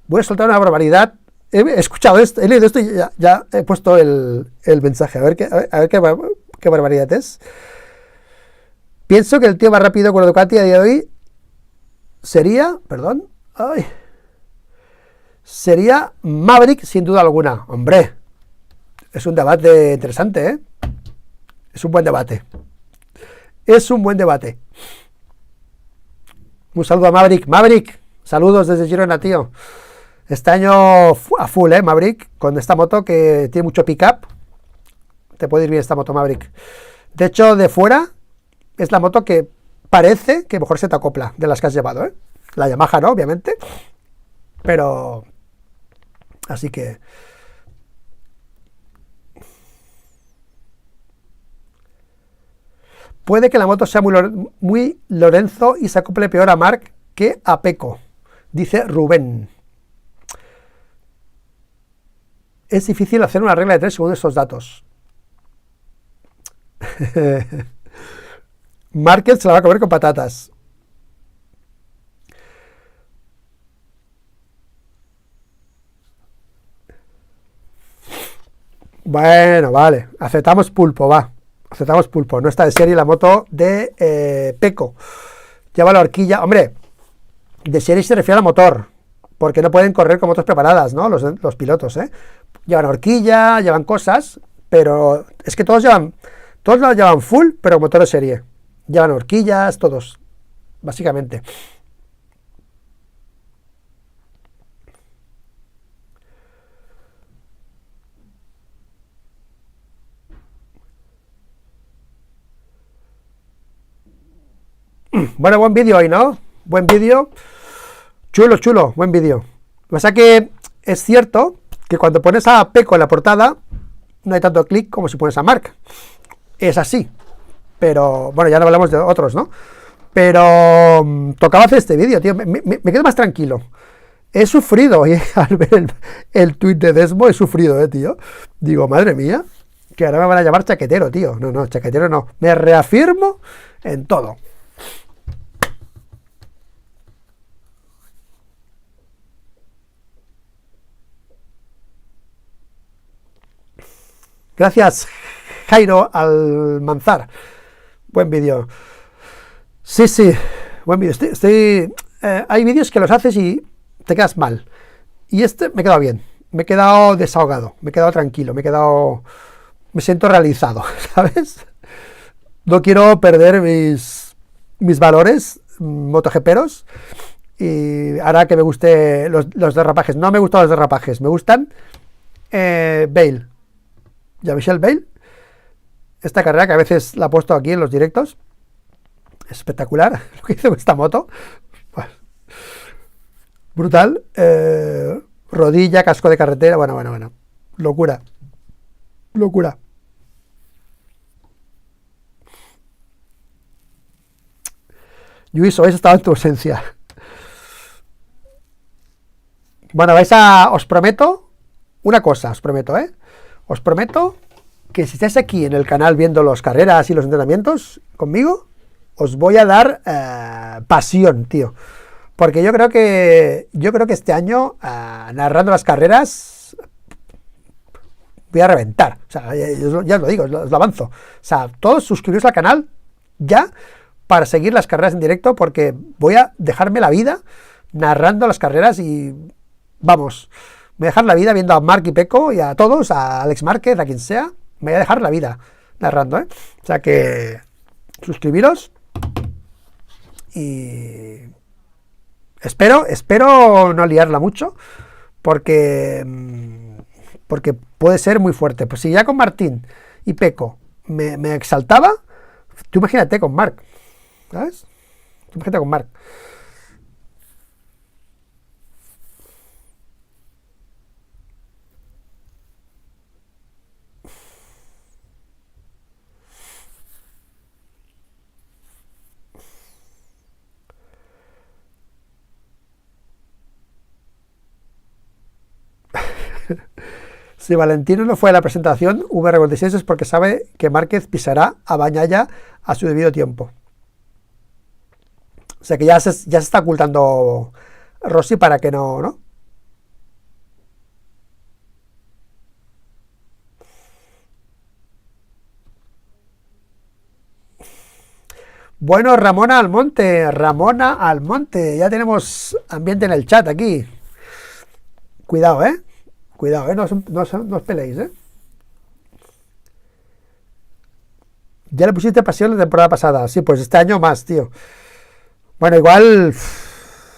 Voy a soltar una barbaridad. He escuchado esto, he leído esto y ya he puesto el mensaje. A ver qué barbaridad es. Pienso que el tío más rápido con la Ducati a día de hoy sería Maverick, sin duda alguna. Hombre, es un debate interesante, Es un buen debate. Un saludo a Maverick. Maverick, saludos desde Girona, tío. Este año a full, Maverick, con esta moto que tiene mucho pick-up. Te puede ir bien esta moto, Maverick. De hecho, de fuera, es la moto que parece que mejor se te acopla de las que has llevado, La Yamaha no, obviamente. Pero... Así que... Puede que la moto sea muy Lorenzo y se acople peor a Marc que a Pecco, dice Rubén. Es difícil hacer una regla de 3 según estos datos. Márquez se la va a comer con patatas. Bueno, vale. Aceptamos pulpo, va. Aceptamos pulpo. No está de serie la moto de Pecco. Lleva la horquilla. Hombre, de serie se refiere al motor. Porque no pueden correr con motos preparadas, ¿no? Los pilotos, Llevan horquilla, llevan cosas. Pero es que todos la llevan full, pero motor de serie. Llevan horquillas, todos. Básicamente. Bueno, buen vídeo hoy, ¿no? Buen vídeo. Chulo, buen vídeo. Lo que pasa que es cierto que cuando pones a Pecco en la portada, no hay tanto clic como si pones a Marc. Es así. Pero, bueno, ya no hablamos de otros, ¿no? Pero tocaba hacer este vídeo, tío. Me quedo más tranquilo. He sufrido, al ver el tuit de Desmo, he sufrido, tío. Digo, madre mía, que ahora me van a llamar chaquetero, tío. No, chaquetero no. Me reafirmo en todo. Gracias, Jairo Almanzar. Buen vídeo. Sí, buen vídeo. Hay vídeos que los haces y te quedas mal. Y este me he quedado bien. Me he quedado desahogado. Me he quedado tranquilo. Me siento realizado, ¿sabes? No quiero perder mis valores motogeperos. y hará que me guste los derrapajes. No me gustan los derrapajes, me gustan Bale. Jean-Michel Bale. Esta carrera que a veces la he puesto aquí en los directos. Espectacular lo que hizo con esta moto. Bueno, brutal. Rodilla, casco de carretera. Bueno. Locura. Luis, hoy has estado en tu ausencia. Bueno, os prometo una cosa, os prometo, Os prometo que si estáis aquí en el canal viendo las carreras y los entrenamientos conmigo, os voy a dar pasión, tío. Porque yo creo que este año, narrando las carreras, voy a reventar. O sea, ya os lo digo, os lo avanzo. O sea, todos suscribiros al canal ya para seguir las carreras en directo, porque voy a dejarme la vida narrando las carreras y vamos, voy a dejar la vida viendo a Marc y Peco y a todos, a Alex Márquez, a quien sea, me voy a dejar la vida narrando, O sea que suscribiros y espero no liarla mucho, porque puede ser muy fuerte. Pues si ya con Martín y Peco me exaltaba, tú imagínate con Marc, ¿sabes? Tú imagínate con Marc. Si Valentino no fue a la presentación VR46 es porque sabe que Márquez pisará a Bagnaia a su debido tiempo. O sea que ya se está ocultando Rossi para que no. Bueno, Ramona Almonte, ya tenemos ambiente en el chat aquí. Cuidado, no os peleéis, Ya le pusiste pasión la temporada pasada. Sí, pues este año más, tío. Bueno, igual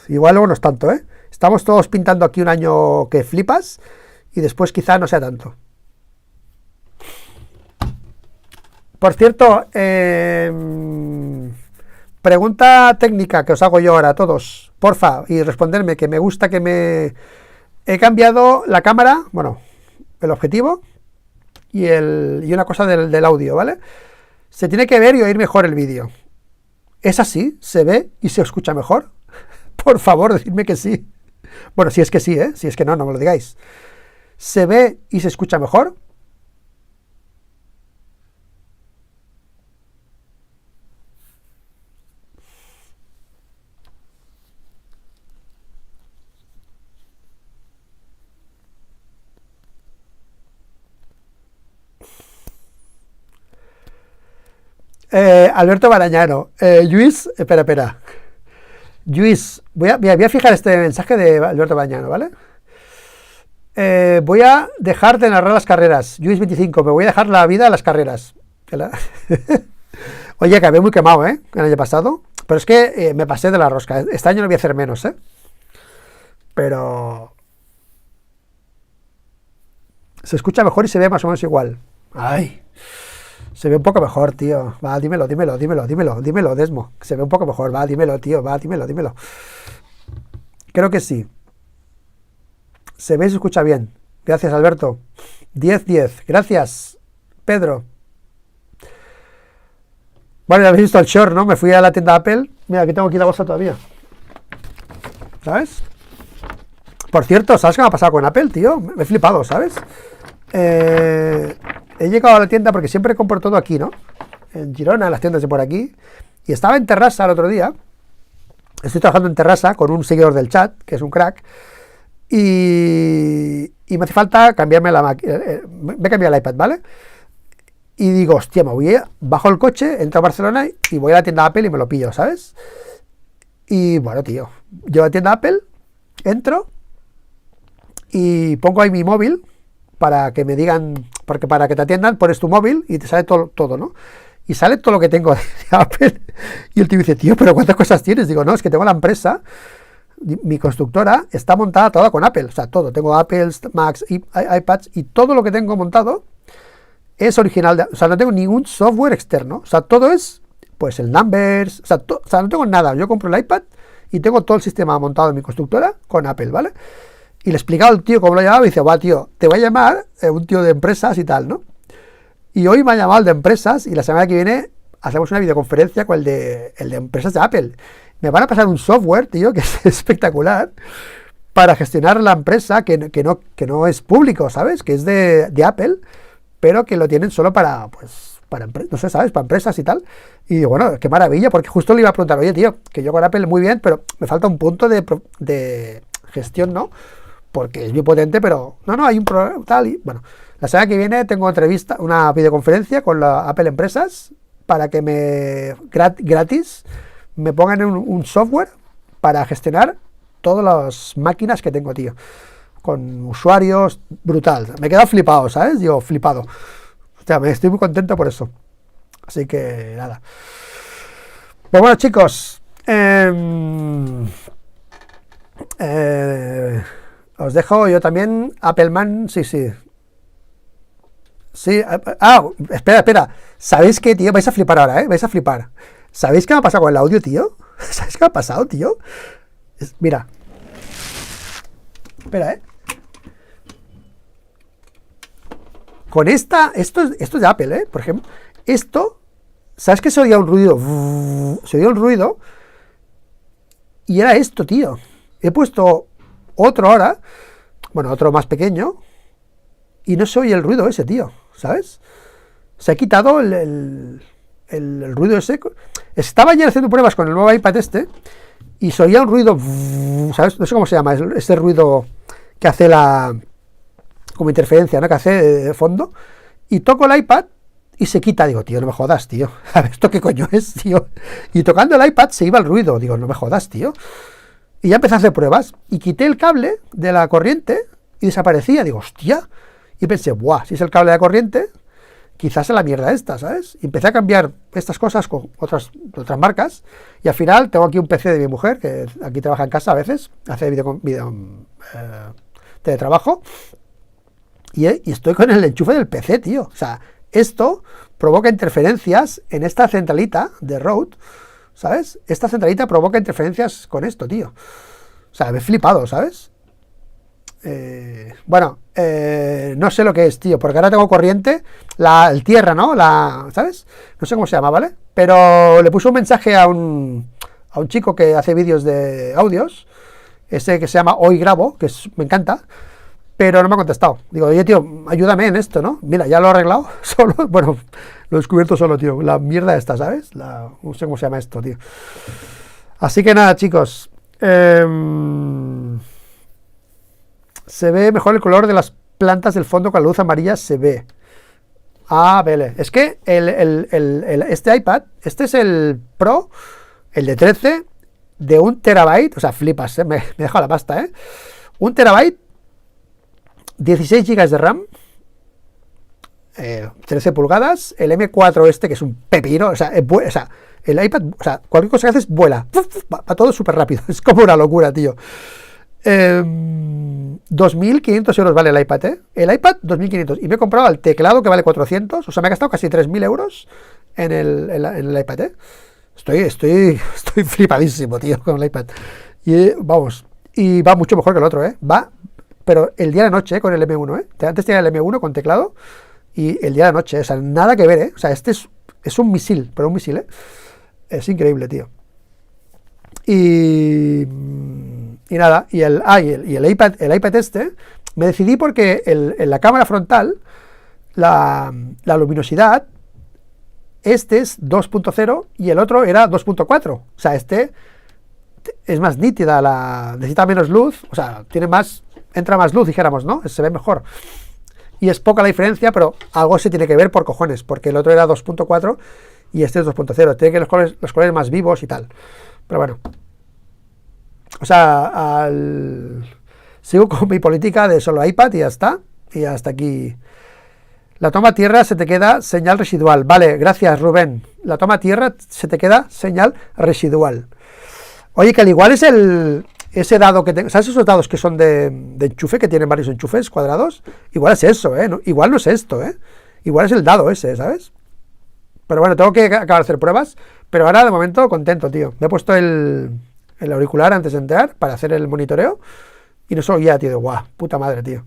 luego no es tanto, Estamos todos pintando aquí un año que flipas y después quizá no sea tanto. Por cierto, pregunta técnica que os hago yo ahora a todos, porfa, y responderme, que me gusta que me... He cambiado la cámara, bueno, el objetivo y una cosa del audio, ¿vale? Se tiene que ver y oír mejor el vídeo. ¿Es así? ¿Se ve y se escucha mejor? Por favor, decidme que sí. Bueno, si es que sí, Si es que no me lo digáis. ¿Se ve y se escucha mejor? Alberto Barañano. Luis, espera. Luis, voy a fijar este mensaje de Alberto Barañano, ¿vale? Voy a dejar de narrar las carreras. Luis 25, me voy a dejar la vida a las carreras. Oye, acabé muy quemado, el año pasado. Pero es que me pasé de la rosca. Este año no voy a hacer menos, Pero... se escucha mejor y se ve más o menos igual. Ay... Se ve un poco mejor, tío. Va, dímelo, Desmo. Se ve un poco mejor. Va, dímelo, tío. Va, dímelo. Creo que sí. Se ve y se escucha bien. Gracias, Alberto. 10. Gracias, Pedro. Bueno, ya habéis visto el short, ¿no? Me fui a la tienda Apple. Mira, aquí tengo la bolsa todavía. ¿Sabes? Por cierto, ¿sabes qué me ha pasado con Apple, tío? Me he flipado, ¿sabes? He llegado a la tienda porque siempre compro todo aquí, ¿no? En Girona, en las tiendas de por aquí. Y estaba en Terrassa el otro día. Estoy trabajando en Terrassa con un seguidor del chat, que es un crack. Y me hace falta cambiarme la máquina. Me he cambiado el iPad, ¿vale? Y digo, hostia, bajo el coche, entro a Barcelona y voy a la tienda Apple y me lo pillo, ¿sabes? Y bueno, tío, llego a la tienda Apple, entro y pongo ahí mi móvil para que me digan, porque para que te atiendan pones tu móvil y te sale todo, ¿no? Y sale todo lo que tengo de Apple. Y el tío dice, tío, ¿pero cuántas cosas tienes? Digo, no, es que tengo la empresa mi constructora está montada toda con Apple, o sea, todo. Tengo Apples, Macs, iPads y todo lo que tengo montado es original. O sea, no tengo ningún software externo. O sea, todo es, pues, el Numbers. O sea, no tengo nada. Yo compro el iPad y tengo todo el sistema montado en mi constructora con Apple, ¿vale? Y le he explicado al tío cómo lo llamaba y dice, va, tío, te voy a llamar un tío de empresas y tal, ¿no? Y hoy me ha llamado el de empresas y la semana que viene hacemos una videoconferencia con el de empresas de Apple. Me van a pasar un software, tío, que es espectacular para gestionar la empresa que no es público, ¿sabes? Que es de Apple, pero que lo tienen solo para, pues, no sé, ¿sabes? Para empresas y tal. Y digo, bueno, qué maravilla, porque justo le iba a preguntar, oye, tío, que yo con Apple muy bien, pero me falta un punto de gestión, ¿no? Porque es muy potente, pero no, hay un problema tal. Y bueno, la semana que viene tengo una videoconferencia con la Apple Empresas para que gratis me pongan un software para gestionar todas las máquinas que tengo, tío. Con usuarios, brutal. Me he quedado flipado, ¿sabes? Digo, flipado. O sea, estoy muy contento por eso. Así que, nada. Pues bueno, chicos. Os dejo yo también. Appleman, sí. Sí, espera. ¿Sabéis qué, tío? Vais a flipar ahora, ¿eh? Vais a flipar. ¿Sabéis qué me ha pasado con el audio, tío? ¿Sabéis qué me ha pasado, tío? Mira. Espera, ¿eh? Con esto es de Apple, ¿eh? Por ejemplo, esto, ¿sabes que se oía un ruido? Se oía un ruido y era esto, tío. He puesto otro ahora, bueno, otro más pequeño, y no se oye el ruido ese, tío, ¿sabes? Se ha quitado el ruido ese. Estaba ayer haciendo pruebas con el nuevo iPad y se oía un ruido, ¿sabes? No sé cómo se llama, ese ruido que hace como interferencia, ¿no? Que hace de fondo, y toco el iPad y se quita. Digo, tío, no me jodas, tío. A ver, ¿esto qué coño es, tío? Y tocando el iPad se iba el ruido. Digo, no me jodas, tío. Y ya empecé a hacer pruebas y quité el cable de la corriente y desaparecía. Digo, hostia. Y pensé, buah, si es el cable de la corriente, quizás es la mierda esta, ¿sabes? Y empecé a cambiar estas cosas con otras marcas y al final tengo aquí un PC de mi mujer, que aquí trabaja en casa a veces, hace teletrabajo, y estoy con el enchufe del PC, tío. O sea, esto provoca interferencias en esta centralita de Rode, ¿sabes? Esta centralita provoca interferencias con esto, tío. O sea, me he flipado, ¿sabes? Bueno, no sé lo que es, tío, porque ahora tengo corriente, el tierra, ¿no? ¿Sabes? No sé cómo se llama, ¿vale? Pero le puse un mensaje a un chico que hace vídeos de audios, ese que se llama Hoy Grabo, que me encanta, pero no me ha contestado. Digo, oye, tío, ayúdame en esto, ¿no? Mira, ya lo he arreglado solo, bueno, lo he descubierto solo, tío, la mierda esta, ¿sabes? No sé cómo se llama esto, tío. Así que nada, chicos, se ve mejor el color de las plantas del fondo con la luz amarilla, se ve. Ah, vale. Es que este iPad, este es el Pro, el de 13, de 1 terabyte, o sea, flipas, me he dejado la pasta, 1 terabyte, 16 GB de RAM, 13 pulgadas, el M4 que es un pepino, o sea, el iPad, o sea, cualquier cosa que haces vuela, va todo súper rápido, es como una locura, tío. 2.500 euros vale el iPad, El iPad, 2.500. Y me he comprado el teclado que vale 400. O sea, me he gastado casi 3.000 euros en el iPad, Estoy flipadísimo, tío, con el iPad. Y vamos, y va mucho mejor que el otro, Va, pero el día de la noche, con el M1, Antes tenía el M1 con teclado y el día de la noche, o sea, nada que ver, O sea, este es un misil, pero un misil, Es increíble, tío. Y nada, y el iPad me decidí porque en la cámara frontal la luminosidad es 2.0 y el otro era 2.4. O sea, es más nítida, necesita menos luz, o sea, entra más luz, dijéramos, ¿no? Se ve mejor. Y es poca la diferencia, pero algo se tiene que ver por cojones, porque el otro era 2.4 y este es 2.0. Tiene que los colores más vivos y tal. Pero bueno. O sea, sigo con mi política de solo iPad y ya está. Y hasta aquí. La toma tierra se te queda señal residual. Vale, gracias, Rubén. La toma tierra se te queda señal residual. Oye, que al igual es el ese dado que tengo, ¿sabes esos dados que son de enchufe, que tienen varios enchufes cuadrados? Igual es eso, ¿eh? Igual no es esto, ¿eh? Igual es el dado ese, ¿sabes? Pero bueno, tengo que acabar de hacer pruebas, pero ahora de momento contento, tío. Me he puesto el auricular antes de entrar para hacer el monitoreo y no se oía, tío, de guau, puta madre, tío.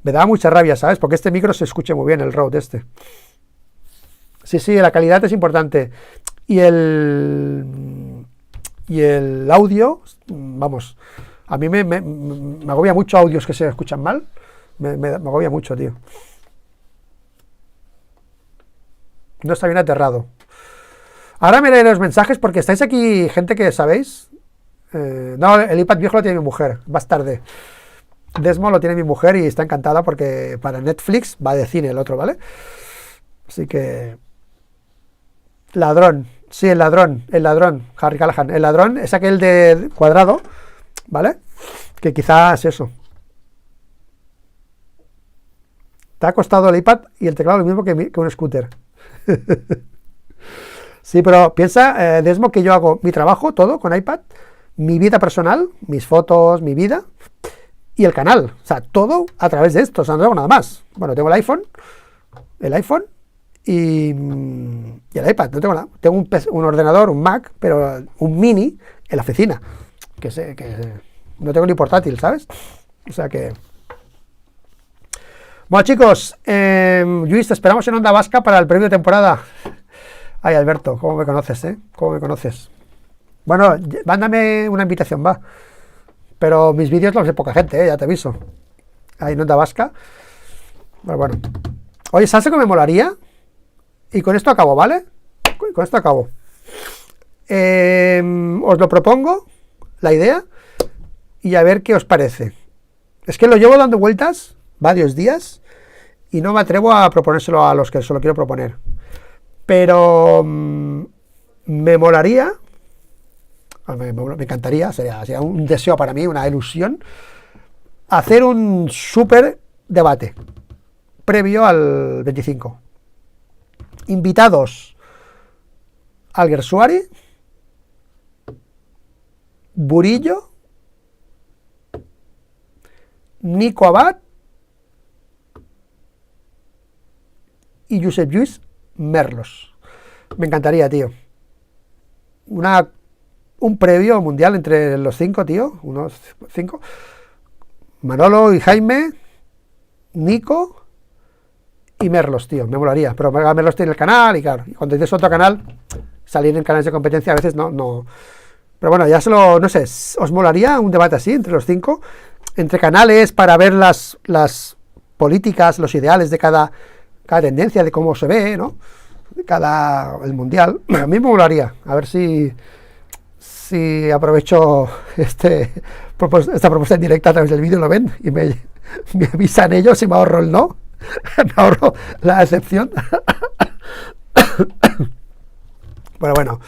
Me daba mucha rabia, ¿sabes? Porque este micro se escucha muy bien, el Rode este. Sí, la calidad es importante. Y el audio, vamos, a mí me agobia mucho audios que se escuchan mal. Me agobia mucho, tío. No está bien aterrado. Ahora me leeré los mensajes porque estáis aquí, gente que sabéis. No, el iPad viejo lo tiene mi mujer, más tarde. Desmo lo tiene mi mujer y está encantada porque para Netflix va de cine el otro, ¿vale? Así que... Ladrón, sí, el ladrón, Harry Callahan. El ladrón es aquel de cuadrado, ¿vale? Que quizás eso. Te ha costado el iPad y el teclado lo mismo que un scooter. Sí, pero piensa, Desmo, que yo hago mi trabajo, todo, con iPad, mi vida personal, mis fotos, mi vida, y el canal. O sea, todo a través de esto, o sea, no tengo nada más. Bueno, tengo el iPhone y el iPad, no tengo nada. Tengo un ordenador, un Mac, pero un mini en la oficina, que no tengo ni portátil, ¿sabes? O sea que... Bueno, chicos, Luis, te esperamos en Onda Vasca para el previo de temporada. Ay, Alberto, ¿cómo me conoces, eh? ¿Cómo me conoces? Bueno, mándame una invitación, va. Pero mis vídeos los ve poca gente, ya te aviso. Ahí en Onda Vasca. Bueno. Oye, ¿sabes qué me molaría? Y con esto acabo, ¿vale? Con esto acabo. Os lo propongo, la idea, y a ver qué os parece. Es que lo llevo dando vueltas varios días y no me atrevo a proponérselo a los que se lo quiero proponer. Pero me molaría, me encantaría, sería un deseo para mí, una ilusión, hacer un súper debate previo al 25. Invitados: Alguersuari, Burillo, Nico Abad y Josep Lluís Merlos. Me encantaría, tío. Un previo mundial entre los 5, tío. Unos 5. Manolo y Jaime, Nico y Merlos, tío. Me molaría. Pero Merlos tiene el canal y claro, cuando tienes otro canal, salir en canales de competencia a veces no. Pero bueno, ya solo, no sé, ¿os molaría un debate así entre los 5? Entre canales para ver las políticas, los ideales de cada tendencia, de cómo se ve, ¿no? El mundial. A mí me molaría. A ver si aprovecho esta propuesta en directa a través del vídeo, lo ven y me avisan ellos y me ahorro el no. Me ahorro la excepción. Bueno,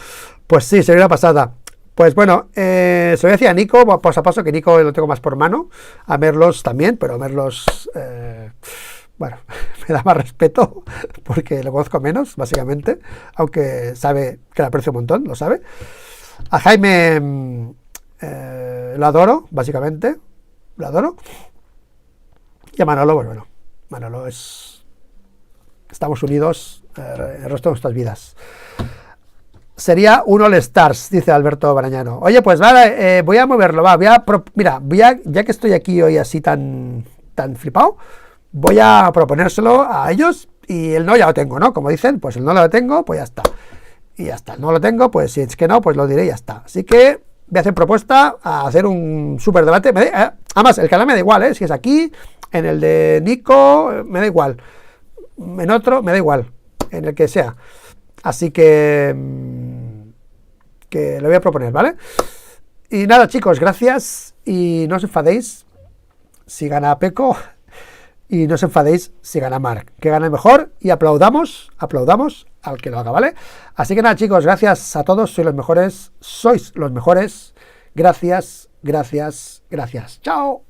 pues sí, sería una pasada. Pues bueno, se lo decía a Nico, paso a paso, que Nico lo tengo más por mano, a Merlos también, pero a Merlos, bueno, me da más respeto porque lo conozco menos, básicamente, aunque sabe que le aprecio un montón, lo sabe. A Jaime lo adoro, básicamente, lo adoro. Y a Manolo, pues bueno, Manolo estamos unidos el resto de nuestras vidas. Sería un All Stars, dice Alberto Barañano. Oye, pues vale, voy a moverlo, ya que estoy aquí hoy así tan flipado, voy a proponérselo a ellos y el no ya lo tengo, ¿no? Como dicen, pues el no lo tengo, pues ya está. Y ya está, no lo tengo, pues si es que no, pues lo diré y ya está. Así que voy a hacer propuesta a hacer un súper debate. Además, el canal me da igual, si es aquí, en el de Nico, me da igual. En otro, me da igual, en el que sea. Así que lo voy a proponer, ¿vale? Y nada, chicos, gracias y no os enfadéis si gana Peco y no os enfadéis si gana Marc, que gane mejor y aplaudamos al que lo haga, ¿vale? Así que nada, chicos, gracias a todos, sois los mejores, gracias, chao.